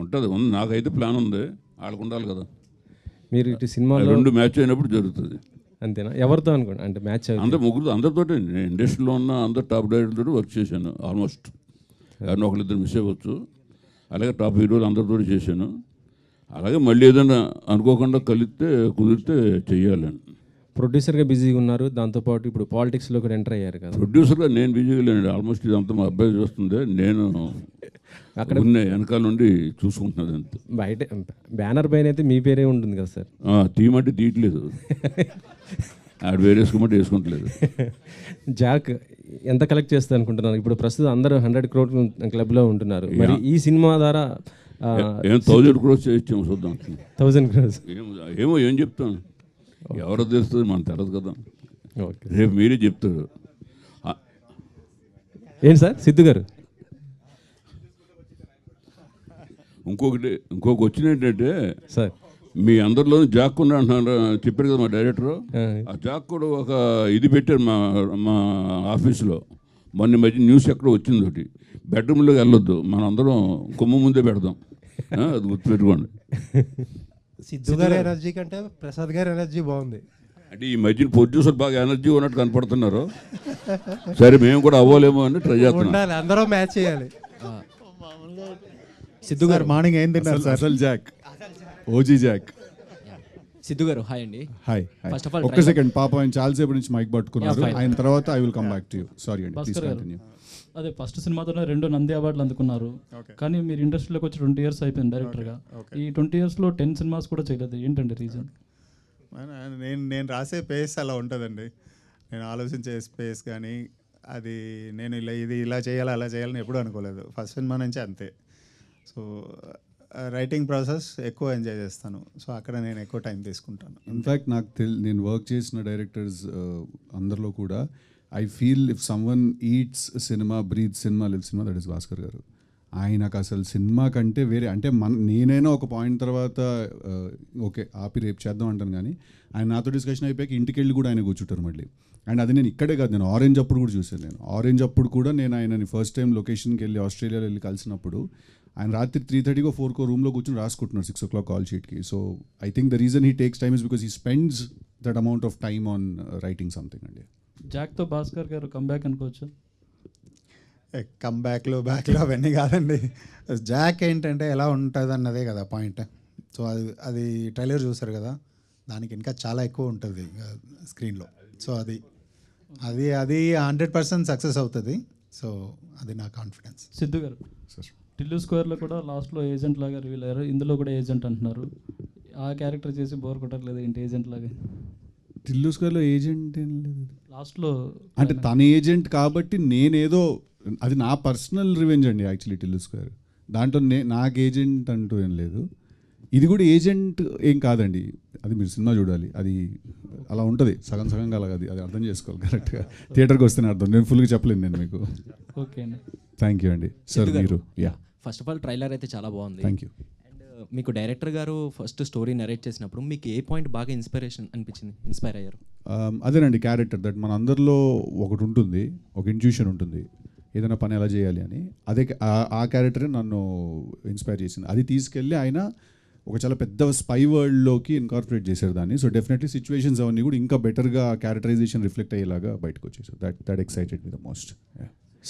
ఉంటుంది, నాకైతే ప్లాన్ ఉంది, వాళ్ళకు ఉండాలి కదా. మీరు ఇటు సినిమాలో 2 మ్యాచ్ అయినప్పుడు జరుగుతుంది. అంతేనా? ఎవరితో అనుకోండి అంటే మ్యాచ్? అందరు ముగ్గురు, అందరితో ఇండస్ట్రీలో ఉన్న అందరు టాప్ డైరెక్టర్తో వర్క్ చేశాను ఆల్మోస్ట్. ఎవరినో ఒకరిద్దరు మిస్ అవ్వచ్చు. అలాగే టాప్ హీరోలు అందరితో చేశాను. అలాగే మళ్ళీ ఏదైనా అనుకోకుండా కుదిరితే చెయ్యాలని. ప్రొడ్యూసర్గా బిజీగా ఉన్నారు, దాంతోపాటు ఇప్పుడు పాలిటిక్స్లో కూడా ఎంటర్ అయ్యారు కదా. ప్రొడ్యూసర్గా నేను బిజీగా లేనండి. ఆల్మోస్ట్ ఇదంతా మా అబ్బాయి చూస్తుంది, నేను అక్కడ వెనకాల నుండి చూసుకుంటున్నది అంతే. బయట బ్యానర్ పైన అయితే మీ పేరే ఉంటుంది కదా సార్. తీయమంటే తీయట్లేదు, ఆడు వేరే వేసుకోమంటే వేసుకుంటలేదు. జాక్ ఎంత కలెక్ట్ చేస్తారు అనుకుంటున్నారు? ఇప్పుడు ప్రస్తుతం అందరూ 100 crore క్లబ్లో ఉంటున్నారు. మరి ఈ సినిమా ద్వారా 1000 crores చేయించాము, చూద్దాం. 1000 crores ఏమో ఏం చెప్తాను, ఎవరో తెలుస్తుంది, మనకు తెలియదు కదా. రేపు మీరే చెప్తారు. ఏంటి సార్ సిద్ధు గారు? ఇంకొక వచ్చిన ఏంటంటే సార్, మీ అందరిలో జాక్ కూడా అంటున్నారు, చెప్పారు కదా మా డైరెక్టర్. ఆ జాక్ కూడా ఒక ఇది పెట్టారు మా ఆఫీస్లో. మొన్న మధ్య న్యూస్ ఎక్కడ వచ్చింది ఒకటి, బెడ్రూమ్లోకి వెళ్ళొద్దు, మనం అందరం కొమ్మ ముందే పెడదాం, అది గుర్తుపెట్టుకోండి. సిద్ధు గారి ఎనర్జీ కంటే ప్రసాద్ గారి ఎనర్జీ బాగుంది. అంటే ఈ మధ్యన ప్రొడ్యూసర్ బాగా ఎనర్జీ ఉన్నట్టు కనపడుతున్నారు. సరే మేము కూడా అవ్వలేమో అని ట్రై చేస్తున్నాం. అందరూ మ్యాచ్ చేయాలి. సిద్ధు గారు మార్నింగ్ ఏం తిన్నారు సార్? అసలు జాక్, ఓజీ జాక్. సిద్ధు గారు హాయ్ అండి. హాయ్. ఫస్ట్ ఆఫ్ ఆల్ ఒక్క సెకండ్, పాప ఆయన చాలాసేపు నుంచి మైక్ పట్టుకున్నారు, ఆయన తర్వాత I will come back to you. Sorry అండి, ప్లీజ్ కంటిన్యూ. అదే ఫస్ట్ సినిమాతోనే 2 నంది అవార్డులు అందుకున్నారు. కానీ మీరు ఇండస్ట్రీలోకి వచ్చి 20 years అయిపోయింది డైరెక్టర్గా. ఈ 20 yearsలో 10 cinemas కూడా చేయలేదు, ఏంటండి రీజన్? నేను రాసే పేస్ అలా ఉంటుందండి. నేను ఆలోచించే స్పేస్ కానీ అది నేను ఇలా చేయాలి అలా చేయాలని ఎప్పుడూ అనుకోలేదు. ఫస్ట్ సినిమా నుంచి అంతే. సో రైటింగ్ ప్రాసెస్ ఎక్కువ ఎంజాయ్ చేస్తాను. సో అక్కడ నేను ఎక్కువ టైం తీసుకుంటాను. ఇన్ఫ్యాక్ట్ నేను వర్క్ చేసిన డైరెక్టర్స్ అందరిలో కూడా I feel if someone eats cinema, breathe cinema, live cinema, that is Bhaskar గారు. ఆయనకు అసలు సినిమా కంటే వేరే, అంటే నేనైనా ఒక పాయింట్ తర్వాత ఓకే ఆపి రేపు చేద్దాం అంటాను, కానీ ఆయన నాతో డిస్కషన్ అయిపోయాక ఇంటికి వెళ్ళి కూడా ఆయన కూర్చుంటారు మళ్ళీ. అండ్ అది నేను ఇక్కడే కాదు, నేను ఆరెంజ్ అప్పుడు కూడా చూసాను. ఆరెంజ్ అప్పుడు కూడా నేను ఆయనని ఫస్ట్ టైం లొకేషన్కి వెళ్ళి ఆస్ట్రేలియాలో వెళ్ళి కలిసినప్పుడు ఆయన రాత్రి 3:30కో 4కో రూమ్లో కూర్చొని రాసుకుంటున్నారు 6 o'clock కాల్ షీట్కి. So I think the reason he takes time is because he spends that amount of time on writing something అండి. జాక్తో భాస్కర్ గారు కంబ్యాక్ అనుకోవచ్చు. బ్యాక్లో అవన్నీ కాదండి. జాక్ ఏంటంటే ఎలా ఉంటుంది అన్నదే కదా పాయింట్. సో అది ట్రైలర్ చూసారు కదా, దానికి ఇంకా చాలా ఎక్కువ ఉంటుంది స్క్రీన్లో. సో అది 100% సక్సెస్ అవుతుంది. సో అది నా కాన్ఫిడెన్స్. సిద్ధు గారు టిల్లు స్క్వేర్లో కూడా లాస్ట్లో ఏజెంట్ లాగా రివీల్ అయ్యారు, ఇందులో కూడా ఏజెంట్ అంటున్నారు. ఆ క్యారెక్టర్ చేసి బోర్ కొట్టట్లేదు ఏంటి ఏజెంట్ లాగా? టిల్లు స్క్వేర్లో ఏజెంట్ ఏం లేదు లాస్ట్లో అంటే తన ఏజెంట్ కాబట్టి నేనేదో అది నా పర్సనల్ రివెంజ్ అండి యాక్చువల్లీ టిల్లు స్క్వేర్. దాంట్లో నాకు ఏజెంట్ అంటూ ఏం లేదు. ఇది కూడా ఏజెంట్ ఏం కాదండి, అది మీరు సినిమా చూడాలి. అది అలా ఉంటుంది సగం సగంగా అలాగ అది అర్థం చేసుకోవాలి కరెక్ట్గా. థియేటర్కి వస్తేనే అర్థం, నేను ఫుల్గా చెప్పలేను నేను మీకు. ఓకే అండి, థ్యాంక్ యూ అండి. సార్ మీరు ఫస్ట్ ఆఫ్ ఆల్ ట్రైలర్ అయితే చాలా బాగుంది. Thank you. అండ్ మీకు డైరెక్టర్ గారు ఫస్ట్ స్టోరీ నరేట్ చేసినప్పుడు మీకు ఏ పాయింట్ బాగా ఇన్స్పైర్ అయ్యారు? అదేనండి క్యారెక్టర్ దట్ మన అందరిలో ఒకటి ఉంటుంది, ఒక ఇంట్యూషన్ ఉంటుంది ఏదైనా పని ఎలా చేయాలి అని. అదే ఆ క్యారెక్టరే నన్ను ఇన్స్పైర్ చేసింది. అది తీసుకెళ్ళి ఆయన ఒక చాలా పెద్ద స్పై వరల్డ్లోకి ఇన్కార్పొరేట్ చేశారు దాన్ని. సో డెఫినెట్లీ సిచ్యువేషన్స్ అవన్నీ కూడా ఇంకా బెటర్గా క్యారెక్టరైజేషన్ రిఫ్లెక్ట్ అయ్యేలాగా బయటకు వచ్చేసారు. That excited me the most.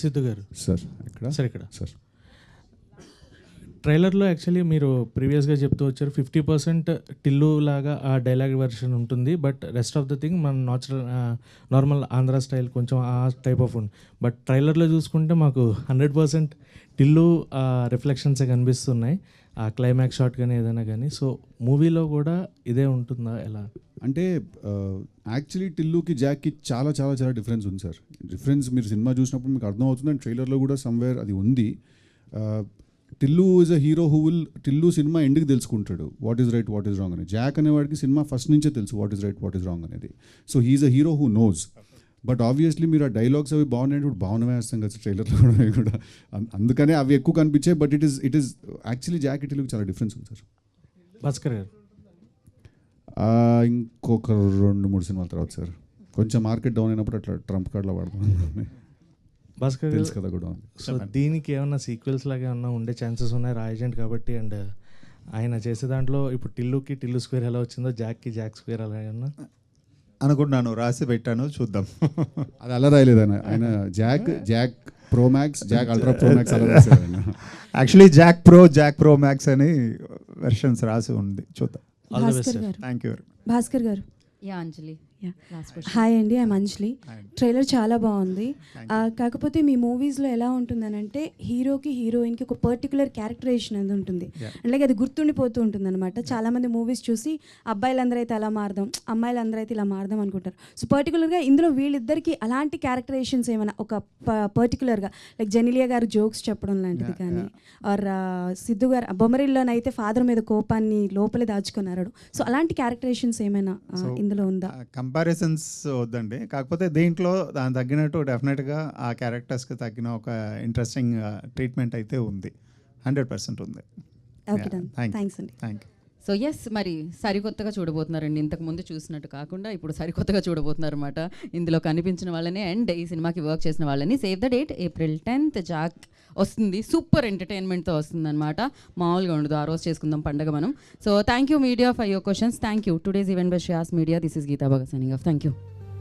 Siddhu గారు సార్ ఇక్కడ సార్ ట్రైలర్లో యాక్చువల్లీ మీరు ప్రీవియస్గా చెప్తూ వచ్చారు 50% టిల్లు లాగా ఆ డైలాగ్ వెర్షన్ ఉంటుంది, but rest of the thing మన నార్మల్ ఆంధ్ర స్టైల్ కొంచెం ఆ టైప్ ఆఫ్ ఉంది. బట్ ట్రైలర్లో చూసుకుంటే మాకు 100% టిల్లు రిఫ్లెక్షన్సే కనిపిస్తున్నాయి, ఆ క్లైమాక్స్ షాట్ కానీ ఏదైనా కానీ. సో మూవీలో కూడా ఇదే ఉంటుందా ఎలా? అంటే యాక్చువల్లీ టిల్లుకి జాక్కి చాలా చాలా చాలా డిఫరెన్స్ ఉంది సార్. డిఫరెన్స్ మీరు సినిమా చూసినప్పుడు మీకు అర్థం అవుతుంది, అండ్ ట్రైలర్లో కూడా సమ్వేర్ అది ఉంది. Tillu is a hero who will Tillu cinema ఎండ్కి తెలుసుకుంటాడు what is right what is wrong అని. జాక్ అనేవాడికి సినిమా ఫస్ట్ నుంచే తెలుసు what is right what is wrong అనేది. So he's a hero who knows. But obviously మీరు ఆ డైలాగ్స్ అవి బాగున్నాయి, ఇప్పుడు బాగున్నాయి వేస్తాం కదా ట్రైలర్లో కూడా, అందుకనే అవి ఎక్కువ కనిపించాయి. But it is actually Jack టిల్లుకి చాలా డిఫరెన్స్ ఉంది సార్. భాస్కర్ గారు ఇంకొక 2-3 సినిమాల తర్వాత సార్ కొంచెం మార్కెట్ డౌన్ అయినప్పుడు అట్లా ట్రంప్ కార్డ్లో వాడతాం. భాస్కర్ తెలుసు కదా కూడా. సో దీనికి ఏమన్నా సీక్వెల్స్ లాగా ఏమన్నా ఉండే ఛాన్సెస్ ఉన్నాయి రా ఏజెంట్ కాబట్టి? అండ్ ఆయన చేసే దాంట్లో ఇప్పుడు టిల్లుకి టిల్లు స్క్వేర్ ఎలా వచ్చిందో జాక్కి జాక్ స్క్వేర్ అలా ఏమన్నా అనుకుంటున్నాను, రాసి పెట్టాను, చూద్దాం. అది అలా రాయలేదు ఆయన Jack pro max, Jack ultra pro max అలా రాశారు. యాక్చువల్లీ జాక్ ప్రో మ్యాక్స్ అని వెర్షన్స్ రాసి ఉంది, చూద్దాం. Thank you. భాస్కర్ గారు. యా అంజలి. హాయ్ అండి, ఐఎమ్ అంజలి. ట్రైలర్ చాలా బాగుంది. కాకపోతే మీ మూవీస్లో ఎలా ఉంటుందనంటే హీరోకి హీరోయిన్కి ఒక పర్టికులర్ క్యారెక్టరైజేషన్ అనేది ఉంటుంది, అలాగే అది గుర్తుండిపోతూ ఉంటుంది అనమాట. చాలామంది మూవీస్ చూసి అబ్బాయిలందరూ అయితే అలా మారదాం, అమ్మాయిలందరూ అయితే ఇలా మారదాం అనుకుంటారు. సో పర్టికులర్గా ఇందులో వీళ్ళిద్దరికి అలాంటి క్యారెక్టరైజేషన్స్ ఏమైనా ఒక పర్టికులర్గా లైక్ జెనిలియా గారు జోక్స్ చెప్పడం లాంటిది కానీ, ఆర్ సిద్ధు గారు బొమ్మరిల్లోనైతే ఫాదర్ మీద కోపాన్ని లోపలే దాచుకున్నారు. సో అలాంటి క్యారెక్టరైజేషన్స్ ఏమైనా ఇందులో ఉందా? కంపారిజన్స్ వద్దండి, కాకపోతే దీంట్లో దాని తగ్గినట్టు డెఫినెట్గా ఆ క్యారెక్టర్స్కి తగ్గిన ఒక ఇంట్రెస్టింగ్ ట్రీట్మెంట్ అయితే ఉంది, 100% ఉంది. థ్యాంక్స్ అండి. Thank you. సో ఎస్, మరి సరికొత్తగా చూడబోతున్నారండి, ఇంతకుముందు చూసినట్టు కాకుండా ఇప్పుడు సరికొత్తగా చూడబోతున్నారు అనమాట. ఇందులో కనిపించిన వాళ్ళని అండ్ ఈ సినిమాకి వర్క్ చేసిన వాళ్ళని. Save the date April 10th Jack వస్తుంది, సూపర్ ఎంటర్టైన్మెంట్తో వస్తుంది అనమాట, మామూలుగా ఉండదు. ఆ రోజు చేసుకుందాం పండగ మనం. So thank you media for your questions. Thank you. Today's event by Shreyas media. This is Geetha Bhagat signing off. Thank you.